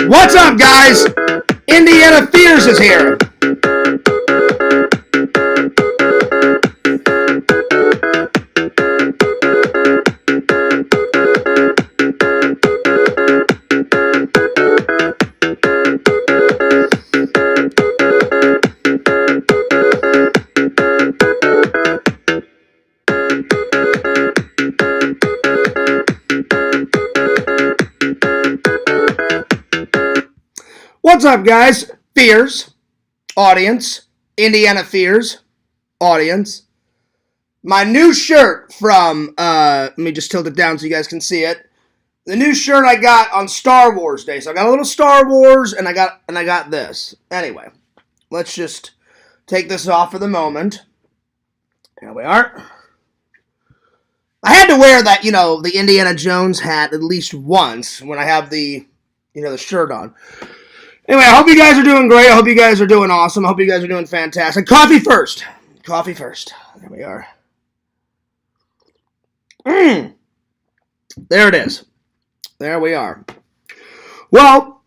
What's up, guys? Indiana Fears is here. What's up, guys? Fears, audience, Indiana Fears, audience. My new shirt from, let me just tilt it down so you guys can see it. The new shirt I got on Star Wars Day. So I got a little Star Wars, and I got this. Anyway, let's just take this off for the moment. Here we are. I had to wear that, the Indiana Jones hat at least once when I have the, the shirt on. Anyway, I hope you guys are doing great. I hope you guys are doing awesome. I hope you guys are doing fantastic. Coffee first. Coffee first. There we are. There it is. There we are. Well,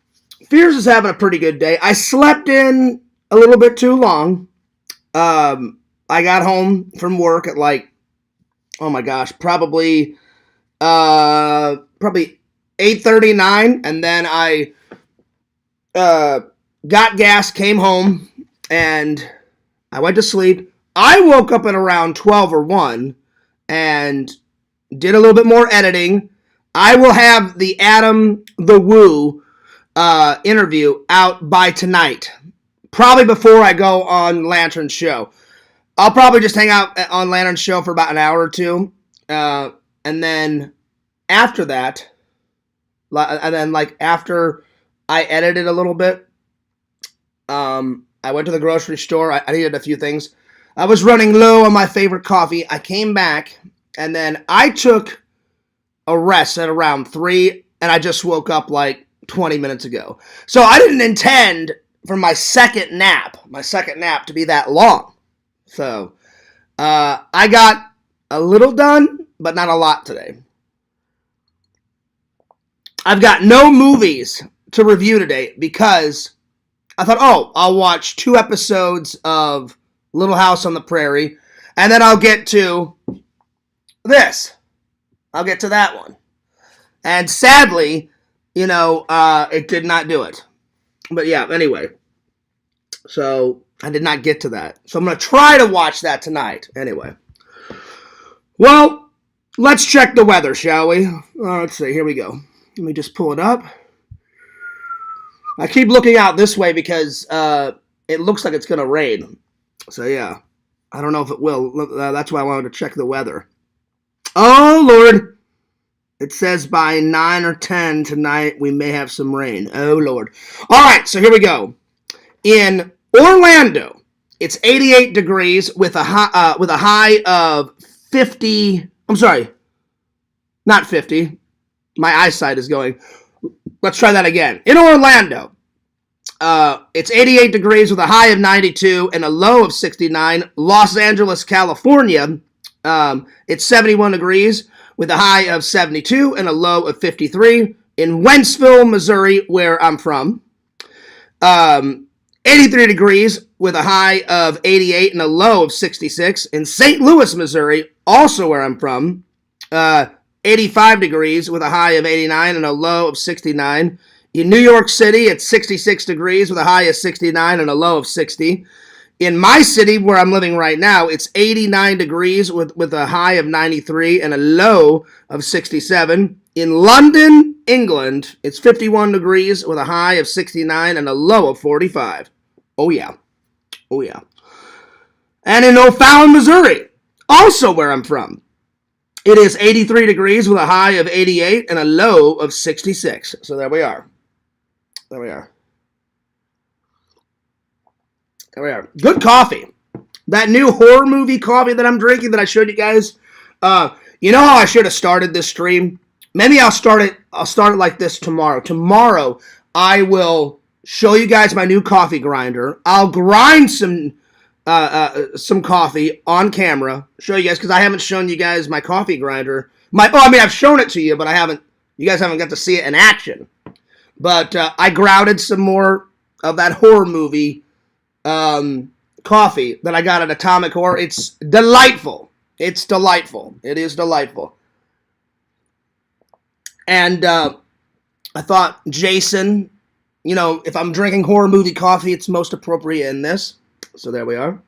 Fears is having a pretty good day. I slept in a little bit too long. I got home from work at oh my gosh, probably 8:39, and then I got gas, came home, and I went to sleep. I woke up at around 12 or 1 and did a little bit more editing. I will have the Yooooooo interview out by tonight, probably before I go on Lantern's show. I'll probably just hang out on Lantern's show for about an hour or two, and then after that, after I edited a little bit. I went to the grocery store. I needed a few things. I was running low on my favorite coffee. I came back, and then I took a rest at around 3, and I just woke up 20 minutes ago. So I didn't intend for my second nap to be that long. So I got a little done, but not a lot today. I've got no movies to review today because I thought, I'll watch 2 episodes of Little House on the Prairie, and then I'll get to this. I'll get to that one. And sadly, it did not do it. But yeah, anyway. So I did not get to that. So I'm going to try to watch that tonight. Anyway. Well, let's check the weather, shall we? Let's see. Here we go. Let me just pull it up. I keep looking out this way because it looks like it's going to rain. So, yeah. I don't know if it will. That's why I wanted to check the weather. Oh, Lord. It says by 9 or 10 tonight we may have some rain. Oh, Lord. All right, so here we go. In Orlando, it's 88 degrees with a high of 50. I'm sorry. Not 50. My eyesight is going. Let's try that again. In Orlando, it's 88 degrees with a high of 92 and a low of 69. Los Angeles, California, it's 71 degrees with a high of 72 and a low of 53. In Wentzville, Missouri, where I'm from, 83 degrees with a high of 88 and a low of 66. In St. Louis, Missouri, also where I'm from, 85 degrees with a high of 89 and a low of 69. In New York City, it's 66 degrees with a high of 69 and a low of 60. In my city, where I'm living right now, it's 89 degrees with a high of 93 and a low of 67. In London, England, it's 51 degrees with a high of 69 and a low of 45. Oh, yeah. Oh, yeah. And in O'Fallon, Missouri, also where I'm from, it is 83 degrees with a high of 88 and a low of 66. So there we are. There we are. There we are. Good coffee. That new horror movie coffee that I'm drinking that I showed you guys. You know how I should have started this stream? Maybe I'll start it like this tomorrow. Tomorrow I will show you guys my new coffee grinder. I'll grind some coffee on camera, show you guys, because I haven't shown you guys my coffee grinder. I've shown it to you, but you guys haven't got to see it in action. But I grouted some more of that horror movie coffee that I got at Atomic Horror. It's delightful. It's delightful. It is delightful. And I thought, Jason, you know, if I'm drinking horror movie coffee, it's most appropriate in this. So there we are.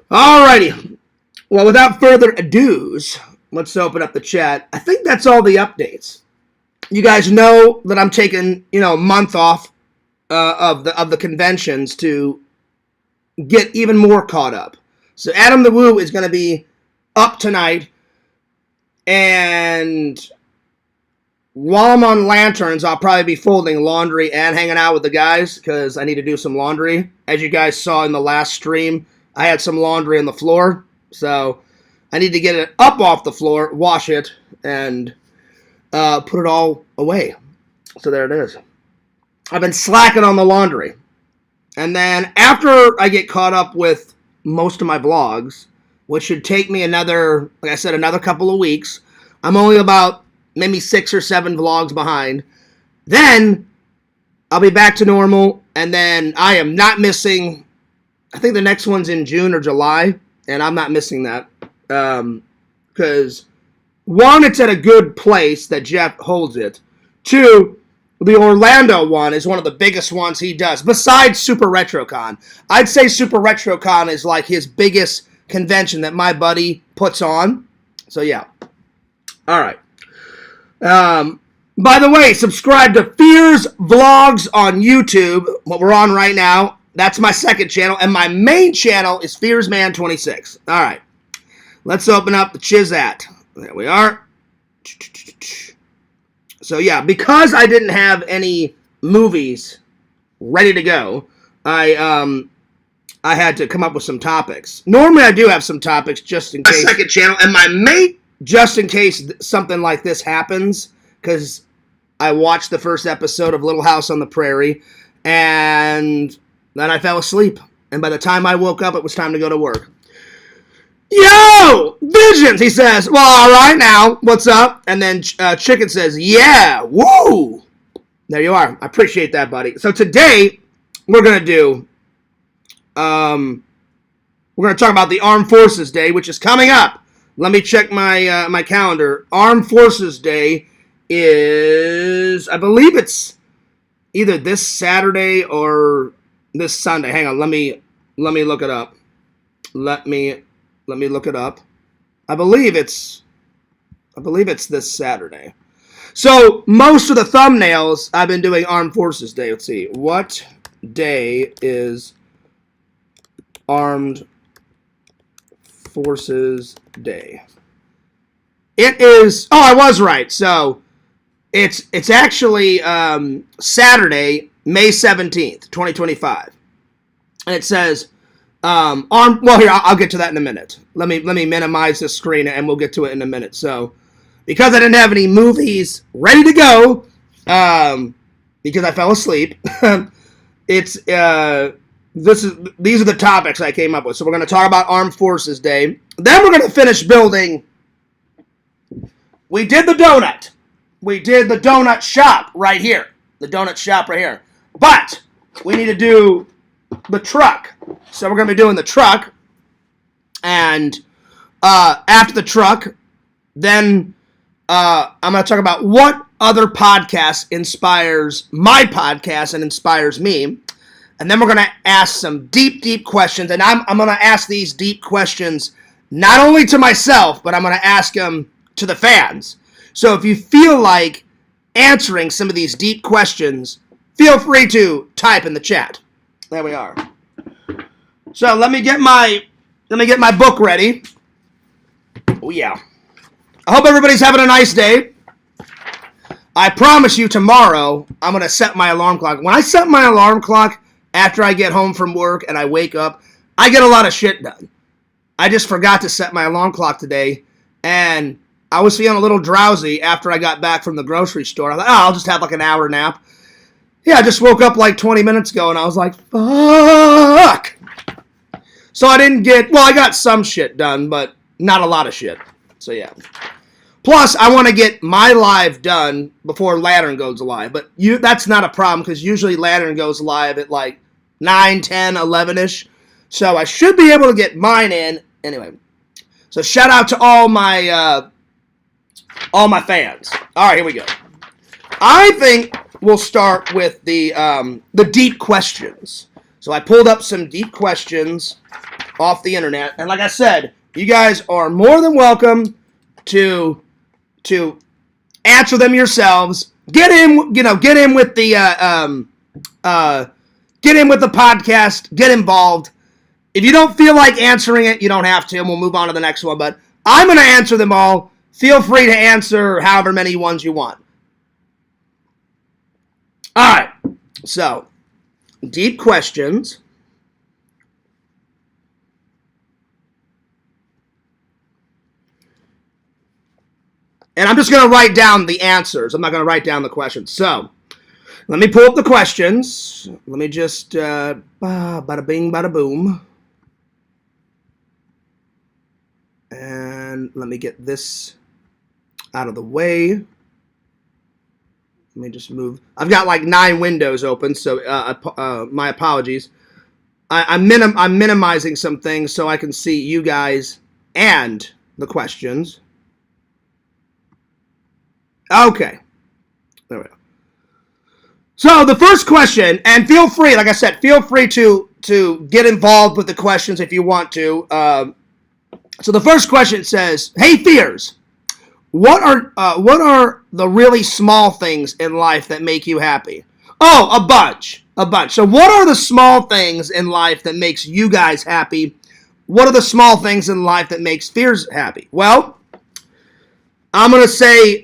Alrighty. Well, without further ado's, let's open up the chat. I think that's all the updates. You guys know that I'm taking, you know, a month off of the conventions to get even more caught up. So Adam the Woo is going to be up tonight, and while I'm on Lanterns, I'll probably be folding laundry and hanging out with the guys because I need to do some laundry. As you guys saw in the last stream, I had some laundry on the floor, so I need to get it up off the floor, wash it, and put it all away. So there it is. I've been slacking on the laundry. And then after I get caught up with most of my vlogs, which should take me another, like I said, another couple of weeks. I'm only about maybe 6 or 7 vlogs behind. Then I'll be back to normal, and then I am not missing, I think the next one's in June or July, and I'm not missing that. Because, one, it's at a good place that Jeff holds it. 2, the Orlando one is one of the biggest ones he does, besides Super RetroCon. I'd say Super RetroCon is like his biggest convention that my buddy puts on. So, yeah. All right. By the way, subscribe to Fears Vlogs on YouTube, what we're on right now. That's my second channel, and my main channel is FearsMan26. All right. Let's open up the Chizat. There we are. So, yeah, because I didn't have any movies ready to go, I had to come up with some topics. Normally, I do have some topics just in case. My second channel, and my main, just in case something like this happens, because I watched the first episode of Little House on the Prairie, and then I fell asleep. And by the time I woke up, it was time to go to work. Yo! Visions! He says, well, all right now, what's up? And then Chicken says, yeah, woo! There you are. I appreciate that, buddy. So today, we're going to do, we're going to talk about the Armed Forces Day, which is coming up. Let me check my my calendar. Armed Forces Day is, I believe it's either this Saturday or this Sunday. Hang on, let me look it up. Let me look it up. I believe it's this Saturday. So most of the thumbnails I've been doing Armed Forces Day. Let's see. What day is Armed Forces Day? It is, oh, I was right. So it's actually Saturday, May 17th, 2025. And it says well, here, I'll get to that in a minute. Let me minimize this screen, and we'll get to it in a minute. So, because I didn't have any movies ready to go, because I fell asleep, these are the topics I came up with. So we're going to talk about Armed Forces Day. Then we're going to finish building. We did the donut. We did the donut shop right here. The donut shop right here. But we need to do the truck. So we're going to be doing the truck, and after the truck, then I'm going to talk about what other podcast inspires my podcast and inspires me, and then we're going to ask some deep questions, and I'm going to ask these deep questions not only to myself, but I'm going to ask them to the fans. So if you feel like answering some of these deep questions, feel free to type in the chat. There we are. So let me get my book ready. Oh yeah. I hope everybody's having a nice day. I promise you tomorrow I'm going to set my alarm clock. When I set my alarm clock after I get home from work and I wake up, I get a lot of shit done. I just forgot to set my alarm clock today, and I was feeling a little drowsy after I got back from the grocery store. I thought, I'll just have like an hour nap. Yeah, I just woke up like 20 minutes ago, and I was like, fuck. So I didn't I got some shit done, but not a lot of shit. So yeah. Plus, I want to get my live done before Lantern goes live. But that's not a problem because usually Lantern goes live at like 9, 10, 11-ish. So I should be able to get mine in. Anyway, so shout out to all my fans. All right, here we go. I think we'll start with the deep questions. So I pulled up some deep questions off the internet, and like I said, you guys are more than welcome to answer them yourselves. Get in with the podcast. Get involved. If you don't feel like answering it, you don't have to, and we'll move on to the next one. But I'm going to answer them all. Feel free to answer however many ones you want. All right. So, deep questions. And I'm just going to write down the answers. I'm not going to write down the questions. So, let me pull up the questions. Let me just, bada bing, bada boom. And let me get this out of the way. Let me just move. I've got like 9 windows open, so my apologies. I'm minimizing some things so I can see you guys and the questions. Okay. There we go. So the first question, and feel free, like I said, feel free to get involved with the questions if you want to. So the first question says, "Hey Fears, what are the really small things in life that make you happy?" Oh, a bunch. So what are the small things in life that makes you guys happy? What are the small things in life that makes Fears happy? Well, I'm gonna say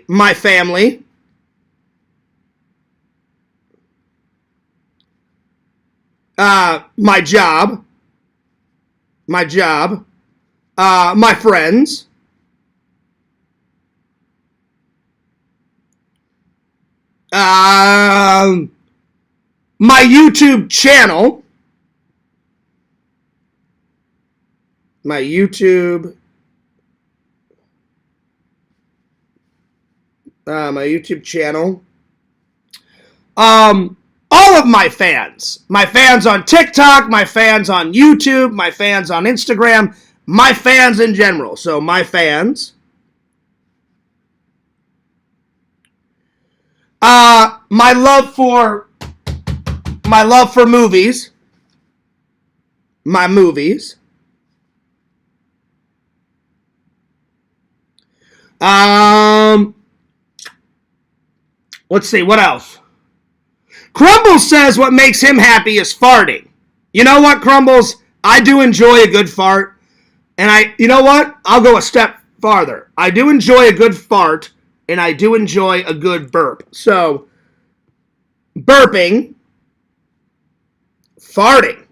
my family. My job, my friends, my YouTube channel, all of my fans on TikTok, my fans on YouTube, my fans on Instagram, my fans in general. So my fans. My love for movies. My movies. Let's see, what else? Crumbles says what makes him happy is farting. You know what, Crumbles? I do enjoy a good fart. And you know what? I'll go a step farther. I do enjoy a good fart, and I do enjoy a good burp. So, burping, farting.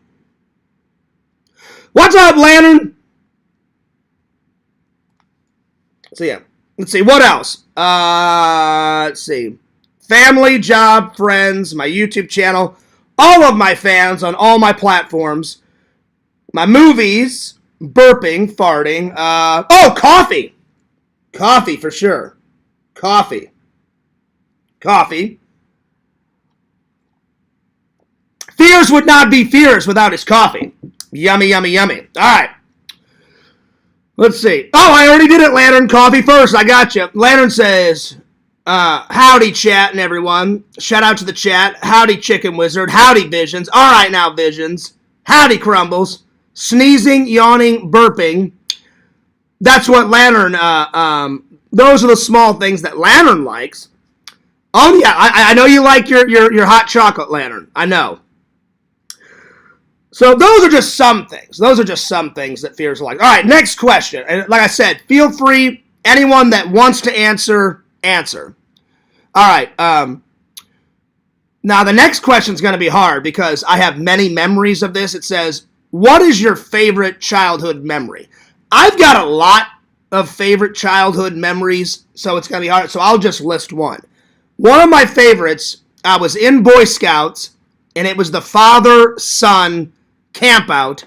What's up, Lantern? So, yeah. Let's see, what else? Let's see. Family, job, friends, my YouTube channel, all of my fans on all my platforms, my movies, burping, farting, coffee. Coffee, for sure. Coffee. Fears would not be Fears without his coffee. Yummy, yummy, yummy. All right. Let's see. Oh, I already did it, Lantern. Coffee first. I got you. Lantern says, howdy, chat and everyone. Shout out to the chat. Howdy, Chicken Wizard. Howdy, Visions. All right, now, Visions. Howdy, Crumbles. Sneezing, yawning, burping. That's what Lantern, those are the small things that Lantern likes. Oh, yeah, I know you like your hot chocolate, Lantern. I know. So those are just some things. Those are just some things that Fears like. All right, next question. And like I said, feel free, anyone that wants to answer. All right. Now, the next question is going to be hard because I have many memories of this. It says, what is your favorite childhood memory? I've got a lot of favorite childhood memories, so it's going to be hard. So I'll just list one. One of my favorites, I was in Boy Scouts, and it was the father-son camp out,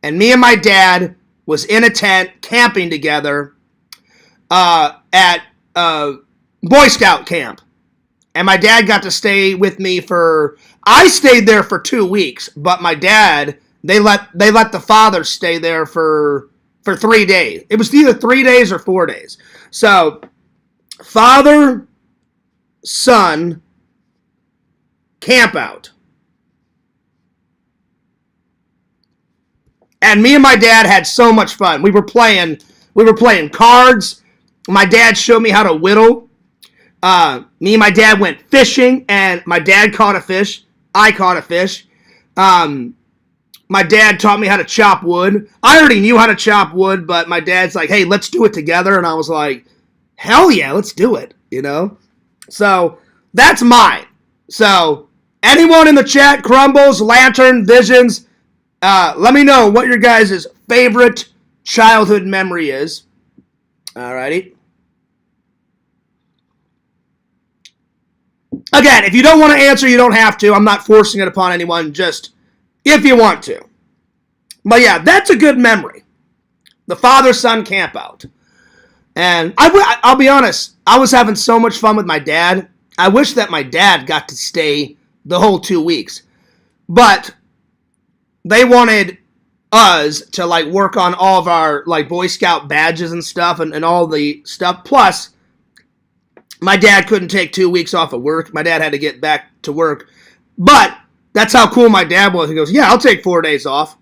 and me and my dad was in a tent camping together. at Boy Scout camp. And my dad got to stay with me I stayed there for 2 weeks, but my dad, they let the father stay there for 3 days. It was either 3 days or 4 days. So, father, son, camp out. And me and my dad had so much fun. We were playing cards. My dad showed me how to whittle. Me and my dad went fishing, and my dad caught a fish. I caught a fish. My dad taught me how to chop wood. I already knew how to chop wood, but my dad's like, hey, let's do it together. And I was like, hell yeah, let's do it, you know? So, that's mine. So, anyone in the chat, Crumbles, Lantern, Visions, let me know what your guys' favorite childhood memory is. Alrighty. Again, if you don't want to answer, you don't have to. I'm not forcing it upon anyone, just if you want to. But yeah, that's a good memory. The father-son campout. And I'll be honest, I was having so much fun with my dad. I wish that my dad got to stay the whole 2 weeks. But they wanted us to like work on all of our like Boy Scout badges and stuff and all the stuff. Plus, my dad couldn't take 2 weeks off of work. My dad had to get back to work. But that's how cool my dad was. He goes, yeah, I'll take 4 days off.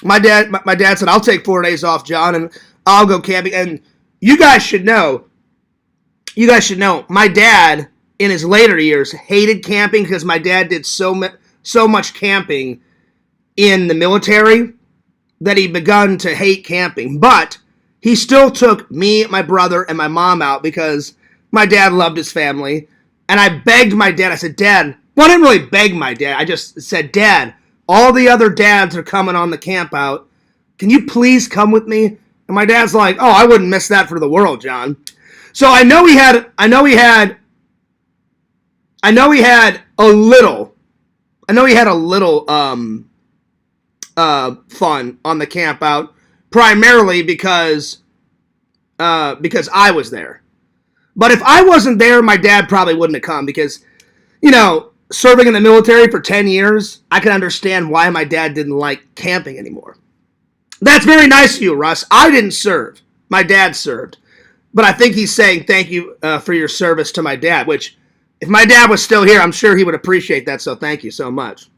My dad said, I'll take 4 days off, John, and I'll go camping. And you guys should know, my dad, in his later years, hated camping because my dad did so much camping in the military that he begun to hate camping. But he still took me, my brother, and my mom out because my dad loved his family. And I begged my dad. I said, Dad, well, I didn't really beg my dad. I just said, Dad, all the other dads are coming on the camp out. Can you please come with me? And my dad's like, oh, I wouldn't miss that for the world, John. So I know he had a little fun on the camp out, primarily because I was there. But if I wasn't there, my dad probably wouldn't have come because, you know, serving in the military for 10 years, I can understand why my dad didn't like camping anymore. That's very nice of you, Russ. I didn't serve. My dad served. But I think he's saying thank you for your service to my dad, which if my dad was still here, I'm sure he would appreciate that, so thank you so much.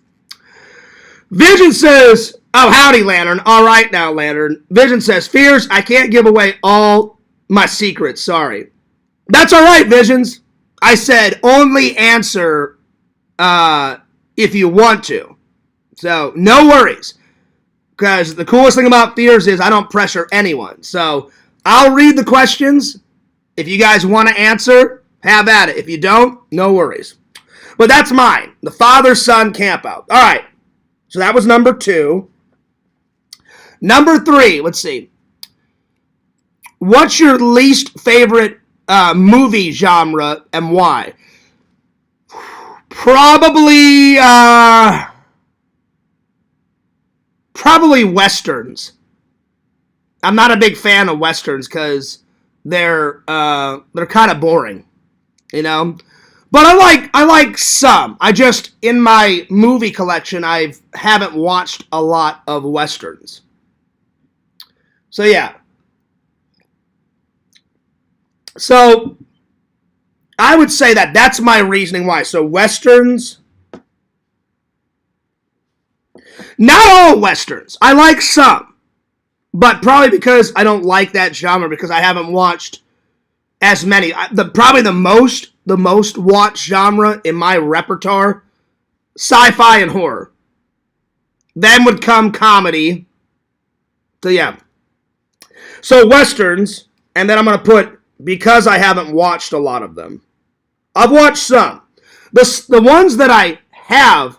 Vision says, oh, howdy, Lantern. All right now, Lantern. Vision says, Fears, I can't give away all my secrets. Sorry. That's all right, Visions. I said only answer if you want to. So, no worries. Because the coolest thing about Fears is I don't pressure anyone. So, I'll read the questions. If you guys want to answer, have at it. If you don't, no worries. But that's mine. The father-son campout. All right. So that was number 2. Number 3, let's see. What's your least favorite movie genre and why? Probably Westerns. I'm not a big fan of Westerns because they're kind of boring, you know. But I like some. I just, in my movie collection, I haven't watched a lot of Westerns. So, yeah. So, I would say that's my reasoning why. So, Westerns. Not all Westerns. I like some. But probably because I don't like that genre because I haven't watched as many. Probably the most watched genre in my repertoire, sci-fi and horror. Then would come comedy. So yeah. So Westerns, and then I'm going to put, because I haven't watched a lot of them. I've watched some. The ones that I have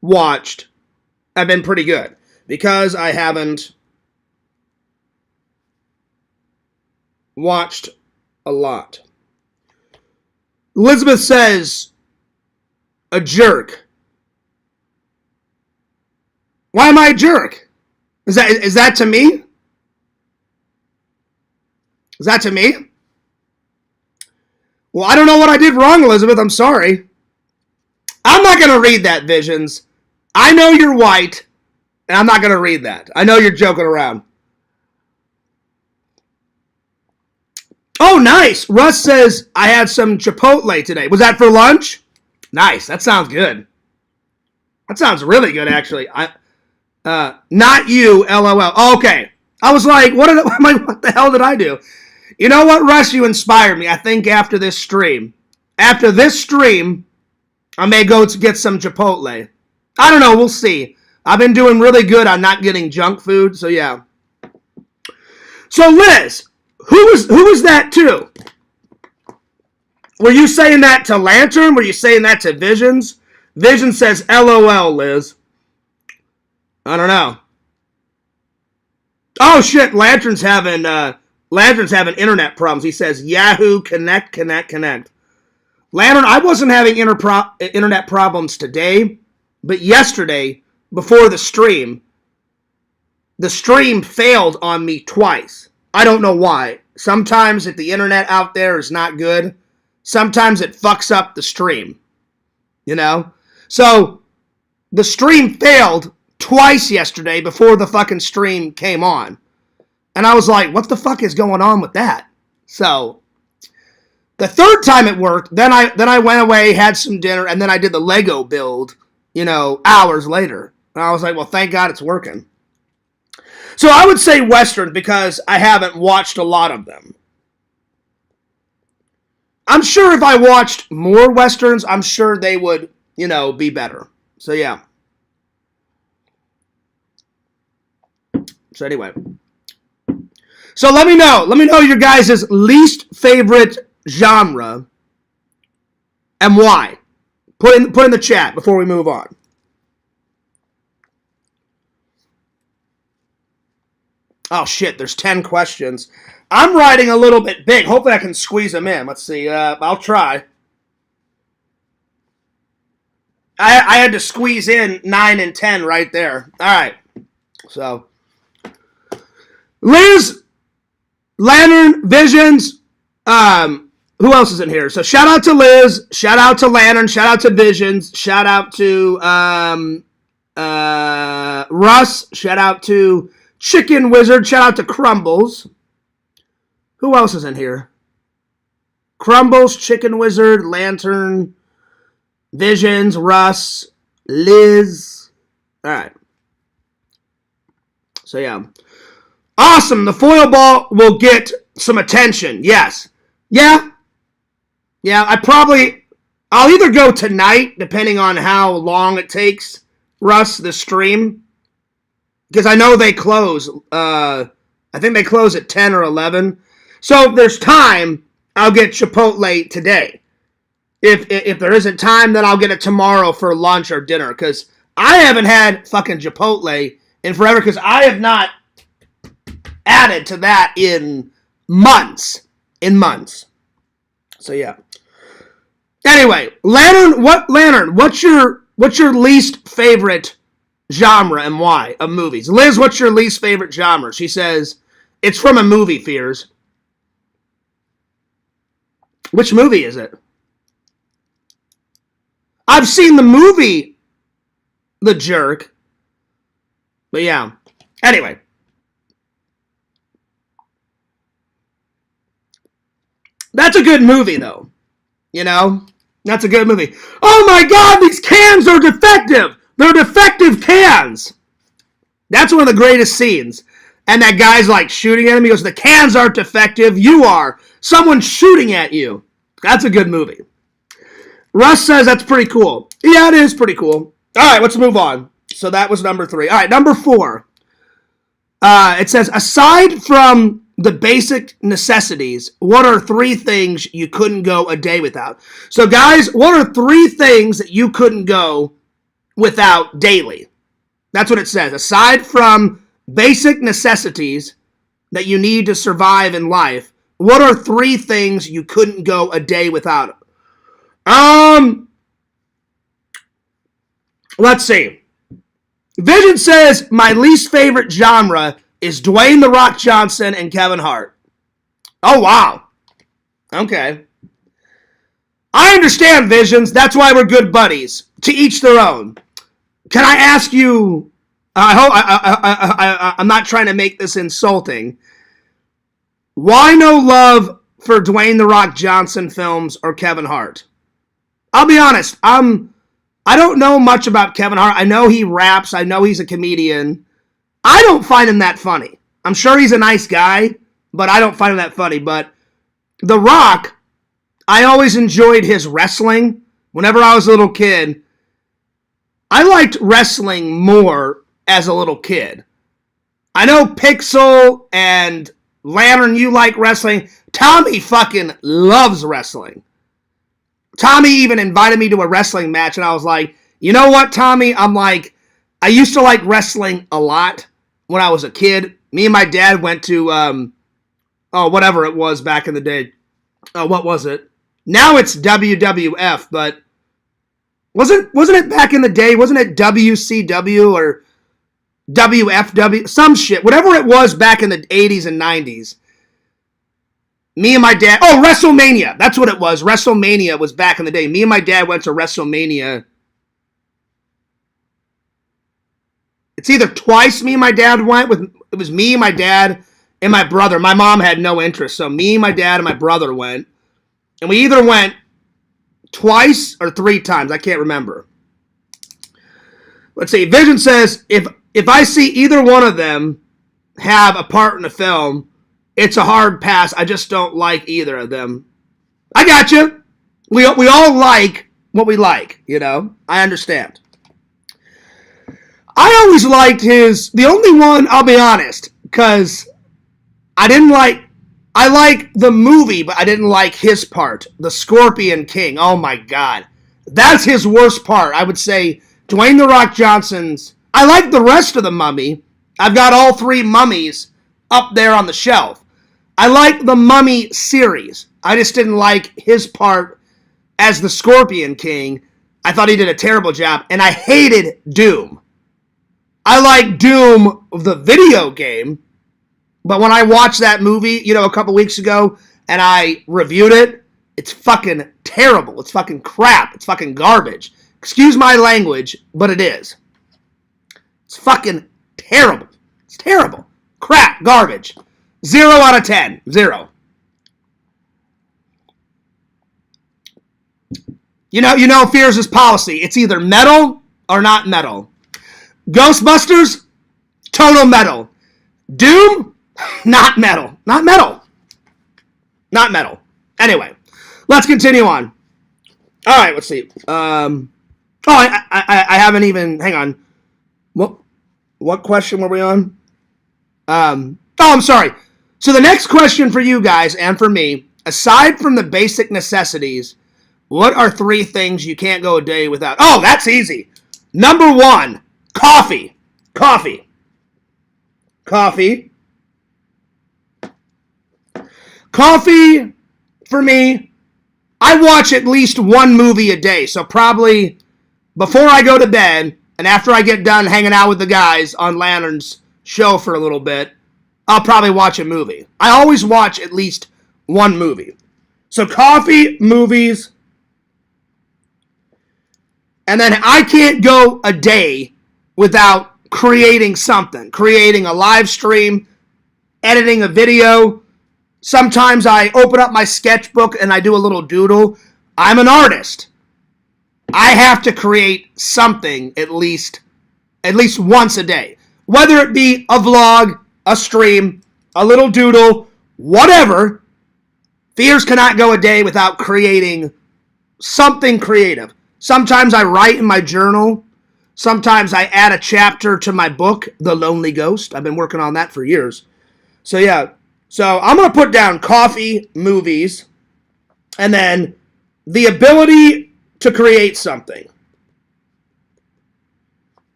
watched have been pretty good. Because I haven't watched a lot. Elizabeth says, a jerk. Why am I a jerk? Is that to me? Is that to me? Well, I don't know what I did wrong, Elizabeth. I'm sorry. I'm not going to read that, Visions. I know you're white, and I'm not going to read that. I know you're joking around. Oh, nice. Russ says, I had some Chipotle today. Was that for lunch? Nice. That sounds good. That sounds really good, actually. Not you, LOL. Okay. I was like, what the hell did I do? You know what, Russ? You inspired me. I think after this stream, I may go to get some Chipotle. I don't know. We'll see. I've been doing really good on not getting junk food, so yeah. So, Liz, who was that to? Were you saying that to Lantern? Were you saying that to Visions? Vision says, LOL, Liz. I don't know. Oh, shit. Lantern's having internet problems. He says, Yahoo, connect. Lantern, I wasn't having internet problems today, but yesterday, before the stream failed on me twice. I don't know why. Sometimes if the internet out there is not good, sometimes it fucks up the stream. You know? So, the stream failed twice yesterday before the fucking stream came on. And I was like, what the fuck is going on with that? So, the third time it worked, then I went away, had some dinner, and then I did the Lego build, hours later. And I was like, well, thank God it's working. So I would say Western because I haven't watched a lot of them. I'm sure if I watched more Westerns, I'm sure they would, be better. So yeah. So anyway. So let me know your guys' least favorite genre and why. Put in the chat before we move on. Oh shit, there's 10 questions. I'm writing a little bit big. Hopefully I can squeeze them in. Let's see. I'll try. I had to squeeze in 9 and 10 right there. All right. So, Liz, Lantern, Visions, who else is in here? So shout out to Liz, shout out to Lantern, shout out to Visions, shout out to Russ, shout out to Chicken Wizard, shout out to Crumbles. Who else is in here? Crumbles, Chicken Wizard, Lantern, Visions, Russ, Liz. All right. So yeah. Awesome. The foil ball will get some attention. Yes. Yeah. Yeah, I'll either go tonight, depending on how long it takes, Russ, the stream. Because I know they close. I think they close at 10 or 11. So if there's time, I'll get Chipotle today. If there isn't time, then I'll get it tomorrow for lunch or dinner. Because I haven't had fucking Chipotle in forever. Because I have not added to that in months. So yeah. Anyway, Lantern, what's your least favorite genre and why of movies? Liz, what's your least favorite genre? She says it's from a movie, Fears. Which movie is it? I've seen the movie The Jerk. But yeah. Anyway. That's a good movie, though. That's a good movie. Oh my God, these cans are defective. They're defective cans. That's one of the greatest scenes. And that guy's like shooting at him. He goes, the cans aren't defective. You are. Someone's shooting at you. That's a good movie. Russ says that's pretty cool. Yeah, it is pretty cool. All right, let's move on. So that was number 3. All right, number 4. It says, aside from the basic necessities, what are 3 things you couldn't go a day without? So guys, what are 3 things that you couldn't go without daily? That's what it says. Aside from basic necessities that you need to survive in life, what are 3 things you couldn't go a day without? Let's see. Vision says my least favorite genre is Dwayne "The Rock" Johnson and Kevin Hart. Oh, wow. Okay. I understand, Visions. That's why we're good buddies. To each their own. Can I ask you? I'm not trying to make this insulting. Why no love for Dwayne The Rock Johnson films or Kevin Hart? I'll be honest. I don't know much about Kevin Hart. I know he raps. I know he's a comedian. I don't find him that funny. I'm sure he's a nice guy, but I don't find him that funny. But The Rock, I always enjoyed his wrestling. Whenever I was a little kid, I liked wrestling more as a little kid. I know Pixel and Lantern, you like wrestling. Tommy fucking loves wrestling. Tommy even invited me to a wrestling match, and I was like, you know what, Tommy? I used to like wrestling a lot when I was a kid. Me and my dad went to, whatever it was back in the day. What was it? Now it's WWF, but wasn't it back in the day? Wasn't it WCW or WFW? Some shit. Whatever it was back in the 80s and 90s. Me and my dad... Oh, WrestleMania. That's what it was. WrestleMania was back in the day. Me and my dad went to WrestleMania. It's either twice me and my dad went. It was me, my dad, and my brother. My mom had no interest, so me, my dad, and my brother went. And we either went twice or 3 times. I can't remember. Let's see. Vision says, if I see either one of them have a part in the film, it's a hard pass. I just don't like either of them. I got you. We all like what we like, you know. I understand. I always liked the only one, I'll be honest, because I like the movie, but I didn't like his part. The Scorpion King. Oh my God. That's his worst part. I would say Dwayne The Rock Johnson's. I like the rest of the Mummy. I've got all 3 mummies up there on the shelf. I like the Mummy series. I just didn't like his part as the Scorpion King. I thought he did a terrible job, and I hated Doom. I like Doom, the video game, but when I watched that movie, a couple weeks ago, and I reviewed it, it's fucking terrible. It's fucking crap. It's fucking garbage. Excuse my language, but it is. It's fucking terrible. It's terrible. Crap. Garbage. 0 out of 10. 0. You know Fears' policy. It's either metal or not metal. Ghostbusters, total metal. Doom, not metal. Not metal. Not metal. Anyway, let's continue on. All right, let's see. I haven't even. Hang on. What question were we on? I'm sorry. So the next question for you guys and for me, aside from the basic necessities, what are 3 things you can't go a day without? Oh, that's easy. Number 1, coffee. Coffee. Coffee. Coffee, for me, I watch at least 1 movie a day. So probably before I go to bed and after I get done hanging out with the guys on Lantern's show for a little bit, I'll probably watch a movie. I always watch at least 1 movie. So coffee, movies, and then I can't go a day without creating something. Creating a live stream, editing a video. Sometimes I open up my sketchbook and I do a little doodle. I'm an artist. I have to create something at least once a day. Whether it be a vlog, a stream, a little doodle, whatever. Fears cannot go a day without creating something creative. Sometimes I write in my journal. Sometimes I add a chapter to my book, The Lonely Ghost. I've been working on that for years. So yeah. So I'm going to put down coffee, movies, and then the ability to create something.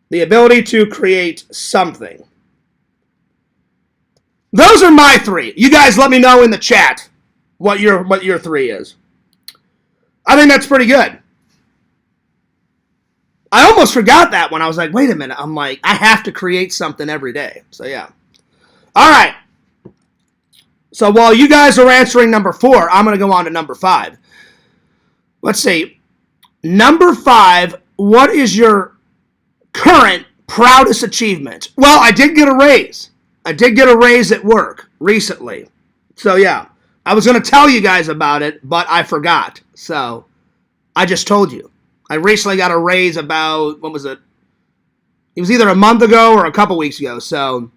The ability to create something. Those are my 3. You guys let me know in the chat what your 3 is. I think that's pretty good. I almost forgot that when I was like, wait a minute. I'm like, I have to create something every day. So yeah. All right. So while you guys are answering number 4, I'm going to go on to number 5. Let's see. Number 5, what is your current proudest achievement? Well, I did get a raise. I did get a raise at work recently. So yeah, I was going to tell you guys about it, but I forgot. So I just told you. I recently got a raise about, what was it? It was either a month ago or a couple weeks ago. So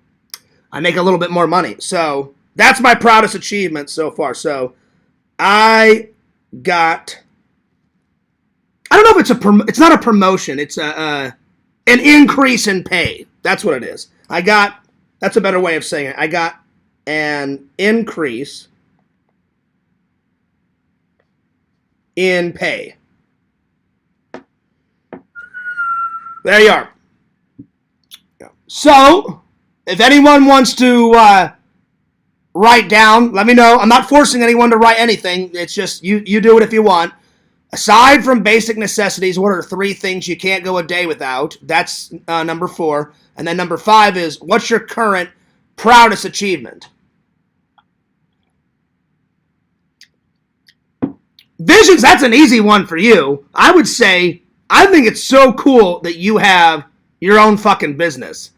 I make a little bit more money. So that's my proudest achievement so far. So I got, I don't know if it's not a promotion. It's an increase in pay. That's what it is. That's a better way of saying it. I got an increase in pay. There you are. So, if anyone wants to write down, let me know. I'm not forcing anyone to write anything. It's just you do it if you want. Aside from basic necessities, what are 3 things you can't go a day without? That's number 4. And then number 5 is, what's your current proudest achievement? Visions, that's an easy one for you. I would say, I think it's so cool that you have your own fucking business.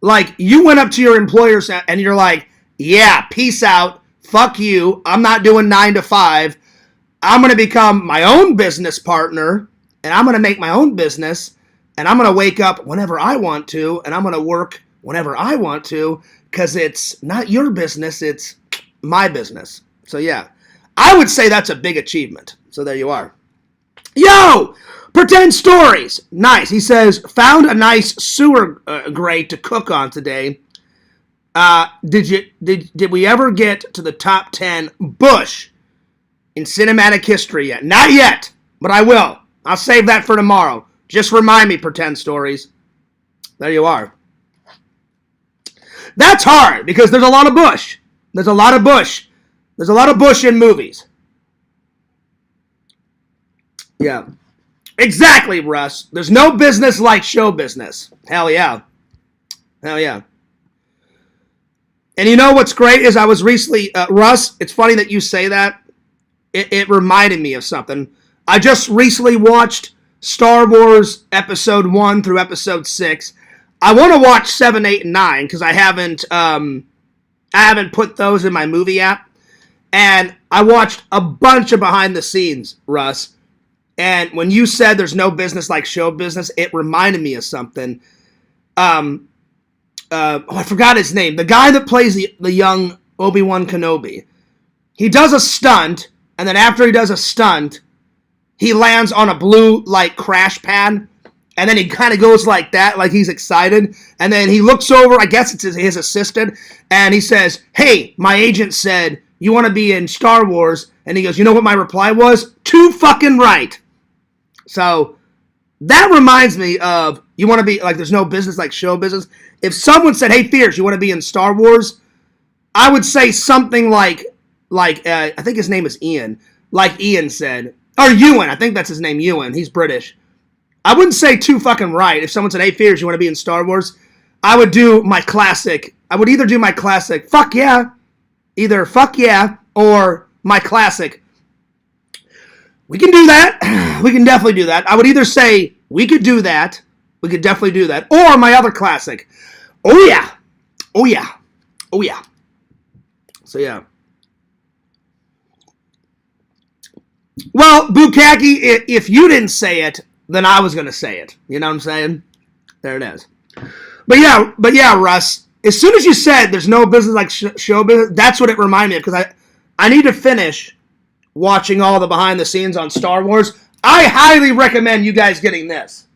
Like, you went up to your employers and you're like, yeah, peace out, fuck you, I'm not doing 9 to 5. I'm going to become my own business partner, and I'm going to make my own business, and I'm going to wake up whenever I want to, and I'm going to work whenever I want to, because it's not your business, it's my business. So yeah, I would say that's a big achievement. So there you are. Yo! Pretend stories. Nice. He says, found a nice sewer grate to cook on today. Did we ever get to the top 10 Bush in cinematic history yet? Not yet, but I will. I'll save that for tomorrow. Just remind me, pretend stories. There you are. That's hard, because there's a lot of Bush. There's a lot of Bush. There's a lot of Bush in movies. Yeah. Exactly, Russ. There's no business like show business. Hell yeah. Hell yeah. And you know what's great is I was recently, Russ, it's funny that you say that. It reminded me of something. I just recently watched Star Wars Episode 1 through Episode 6. I want to watch 7, 8, and 9 because I haven't put those in my movie app. And I watched a bunch of behind the scenes, Russ. And when you said there's no business like show business, it reminded me of something. I forgot his name. The guy that plays the young Obi-Wan Kenobi. He does a stunt, and then after he does a stunt, he lands on a blue, like, crash pad, and then he kind of goes like that, like he's excited, and then he looks over, I guess it's his assistant, and he says, hey, my agent said, you want to be in Star Wars? And he goes, you know what my reply was? Too fucking right. So, that reminds me of, you want to be, like, there's no business like show business. If someone said, hey, Fierce, you want to be in Star Wars? I would say something like I think his name is Ian, like Ian said. Or Ewan, I think that's his name, Ewan. He's British. I wouldn't say too fucking right. If someone said, hey, Fierce, you want to be in Star Wars? I would do my classic. I would either do my classic, fuck yeah, either fuck yeah, or my classic, we can do that. We can definitely do that. I would either say, we could do that. We could definitely do that. Or my other classic, oh yeah. Oh yeah. Oh yeah. So yeah. Well, Bukaki, if you didn't say it, then I was going to say it. You know what I'm saying? There it is. But yeah, Russ, as soon as you said there's no business like show business, that's what it reminded me of, because I need to finish watching all the behind the scenes on Star Wars. I highly recommend you guys getting this.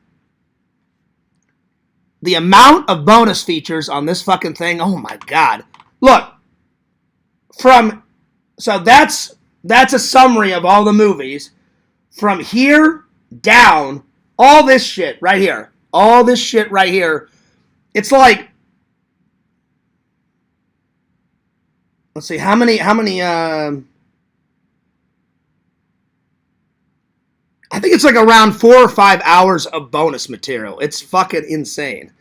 The amount of bonus features on this fucking thing, oh my god. Look, so that's a summary of all the movies. From here down, all this shit right here. All this shit right here. It's like, let's see, how many, I think it's like around 4 or 5 hours of bonus material. It's fucking insane.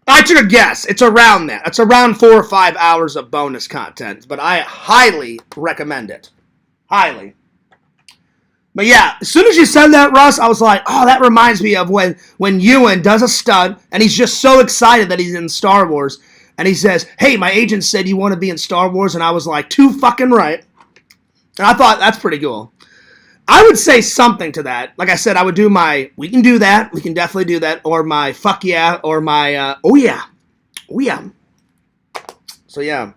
I took a guess. It's around that. It's around 4 or 5 hours of bonus content, but I highly recommend it. Highly. But yeah, as soon as you said that, Russ, I was like, oh, that reminds me of when Ewan does a stunt, and he's just so excited that he's in Star Wars, and he says, hey, my agent said you want to be in Star Wars, and I was like, too fucking right. And I thought, that's pretty cool. I would say something to that. Like I said, I would do my, we can do that, we can definitely do that, or my fuck yeah, or my, oh yeah, oh yeah. So yeah.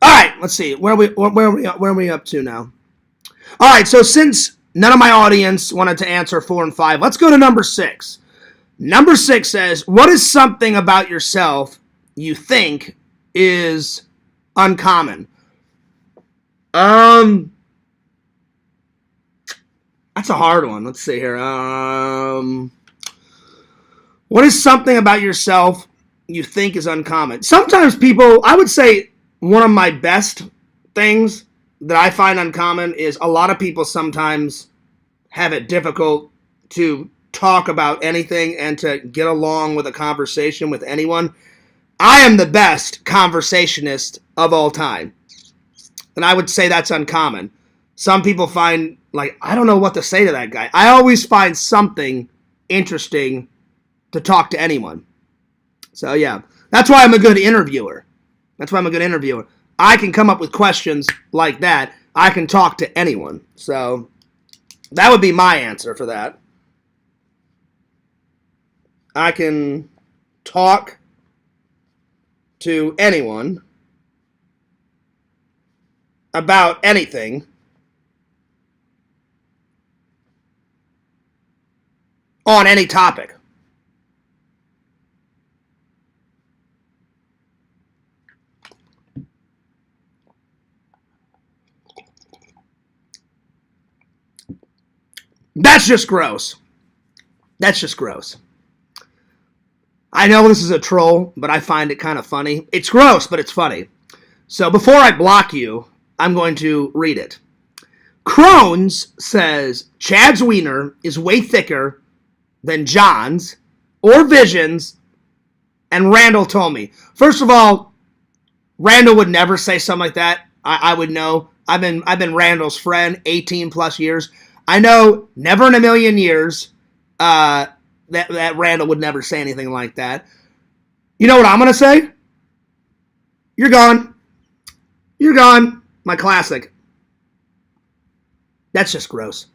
All right, let's see, where are we up to now? All right, so since none of my audience wanted to answer 4 and 5, let's go to number 6. Number 6 says, what is something about yourself you think is uncommon? That's a hard one. Let's see here. What is something about yourself you think is uncommon? Sometimes people, I would say one of my best things that I find uncommon is a lot of people sometimes have it difficult to talk about anything and to get along with a conversation with anyone. I am the best conversationist of all time. And I would say that's uncommon. Some people find, like, I don't know what to say to that guy. I always find something interesting to talk to anyone. So, yeah. That's why I'm a good interviewer. I can come up with questions like that. I can talk to anyone. So, that would be my answer for that. I can talk to anyone about anything on any topic. That's just gross. I know this is a troll, but I find it kind of funny. It's gross, but it's funny. So before I block you, I'm going to read it. Crohn's says Chad's wiener is way thicker than John's or Vision's, and Randall told me. First of all, Randall would never say something like that. I would know. I've been Randall's friend 18 plus years. I know never in a million years that Randall would never say anything like that. You know what I'm going to say? You're gone. You're gone. My classic. That's just gross.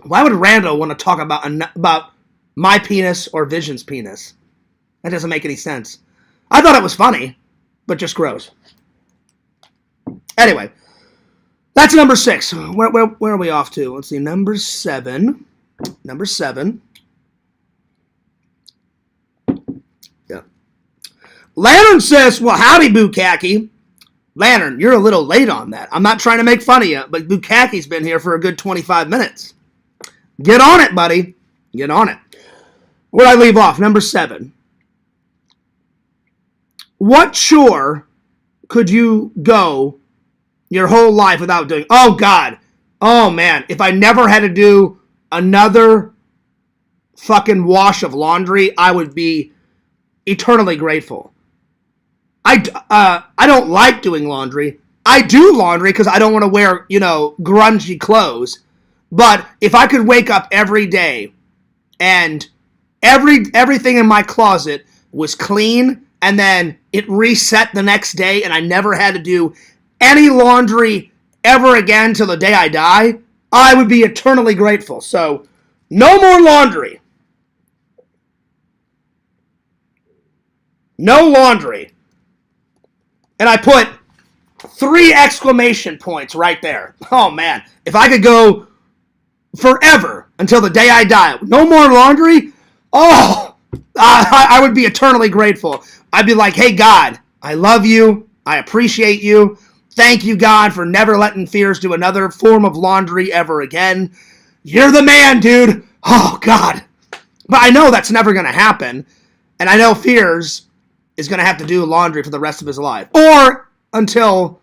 Why would Randall want to talk about my penis or Vision's penis? That doesn't make any sense. I thought it was funny, but just gross. Anyway, that's number 6. Where are we off to? Let's see, number 7. Yeah. Lantern says, well, howdy, Bukkake. Lantern, you're a little late on that. I'm not trying to make fun of you, but Bukkake's been here for a good 25 minutes. Get on it, buddy. Get on it. Where'd I leave off? Number 7. What chore could you go your whole life without doing? Oh, God. Oh, man. If I never had to do another fucking wash of laundry, I would be eternally grateful. I don't like doing laundry. I do laundry because I don't want to wear, grungy clothes. But if I could wake up every day and everything in my closet was clean and then it reset the next day and I never had to do any laundry ever again till the day I die, I would be eternally grateful. So, no more laundry. No laundry. And I put 3 exclamation points right there. Oh, man. If I could go forever until the day I die, no more laundry, I would be eternally grateful. I'd be like, hey, God, I love you. I appreciate you. Thank you, God, for never letting Fears do another form of laundry ever again. You're the man, dude. Oh, God. But I know that's never going to happen. And I know Fears is going to have to do laundry for the rest of his life. Or until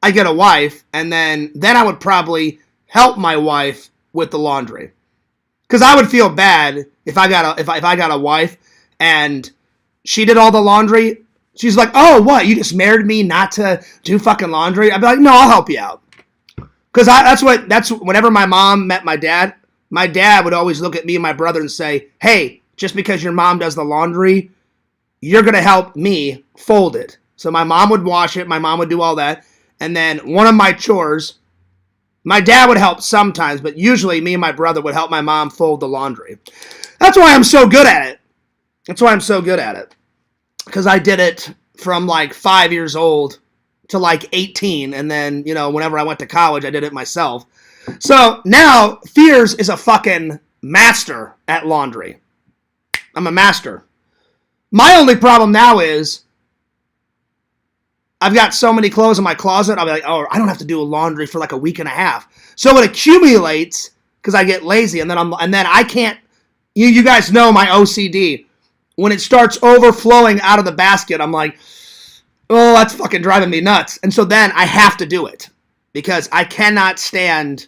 I get a wife, and then I would probably help my wife with the laundry. Because I would feel bad if I got a wife and she did all the laundry. She's like, oh, what? You just married me not to do fucking laundry? I'd be like, no, I'll help you out. Because that's whenever my mom met my dad would always look at me and my brother and say, hey, just because your mom does the laundry, you're going to help me fold it. So my mom would wash it. My mom would do all that. And then one of my chores, my dad would help sometimes, but usually me and my brother would help my mom fold the laundry. That's why I'm so good at it. Because I did it from like 5 years old to like 18. And then, whenever I went to college, I did it myself. So now Fears is a fucking master at laundry. I'm a master. My only problem now is I've got so many clothes in my closet. I'll be like, oh, I don't have to do laundry for like a week and a half. So it accumulates because I get lazy, and then I can't. You guys know my OCD. When it starts overflowing out of the basket, I'm like, oh, that's fucking driving me nuts. And so then I have to do it because I can't stand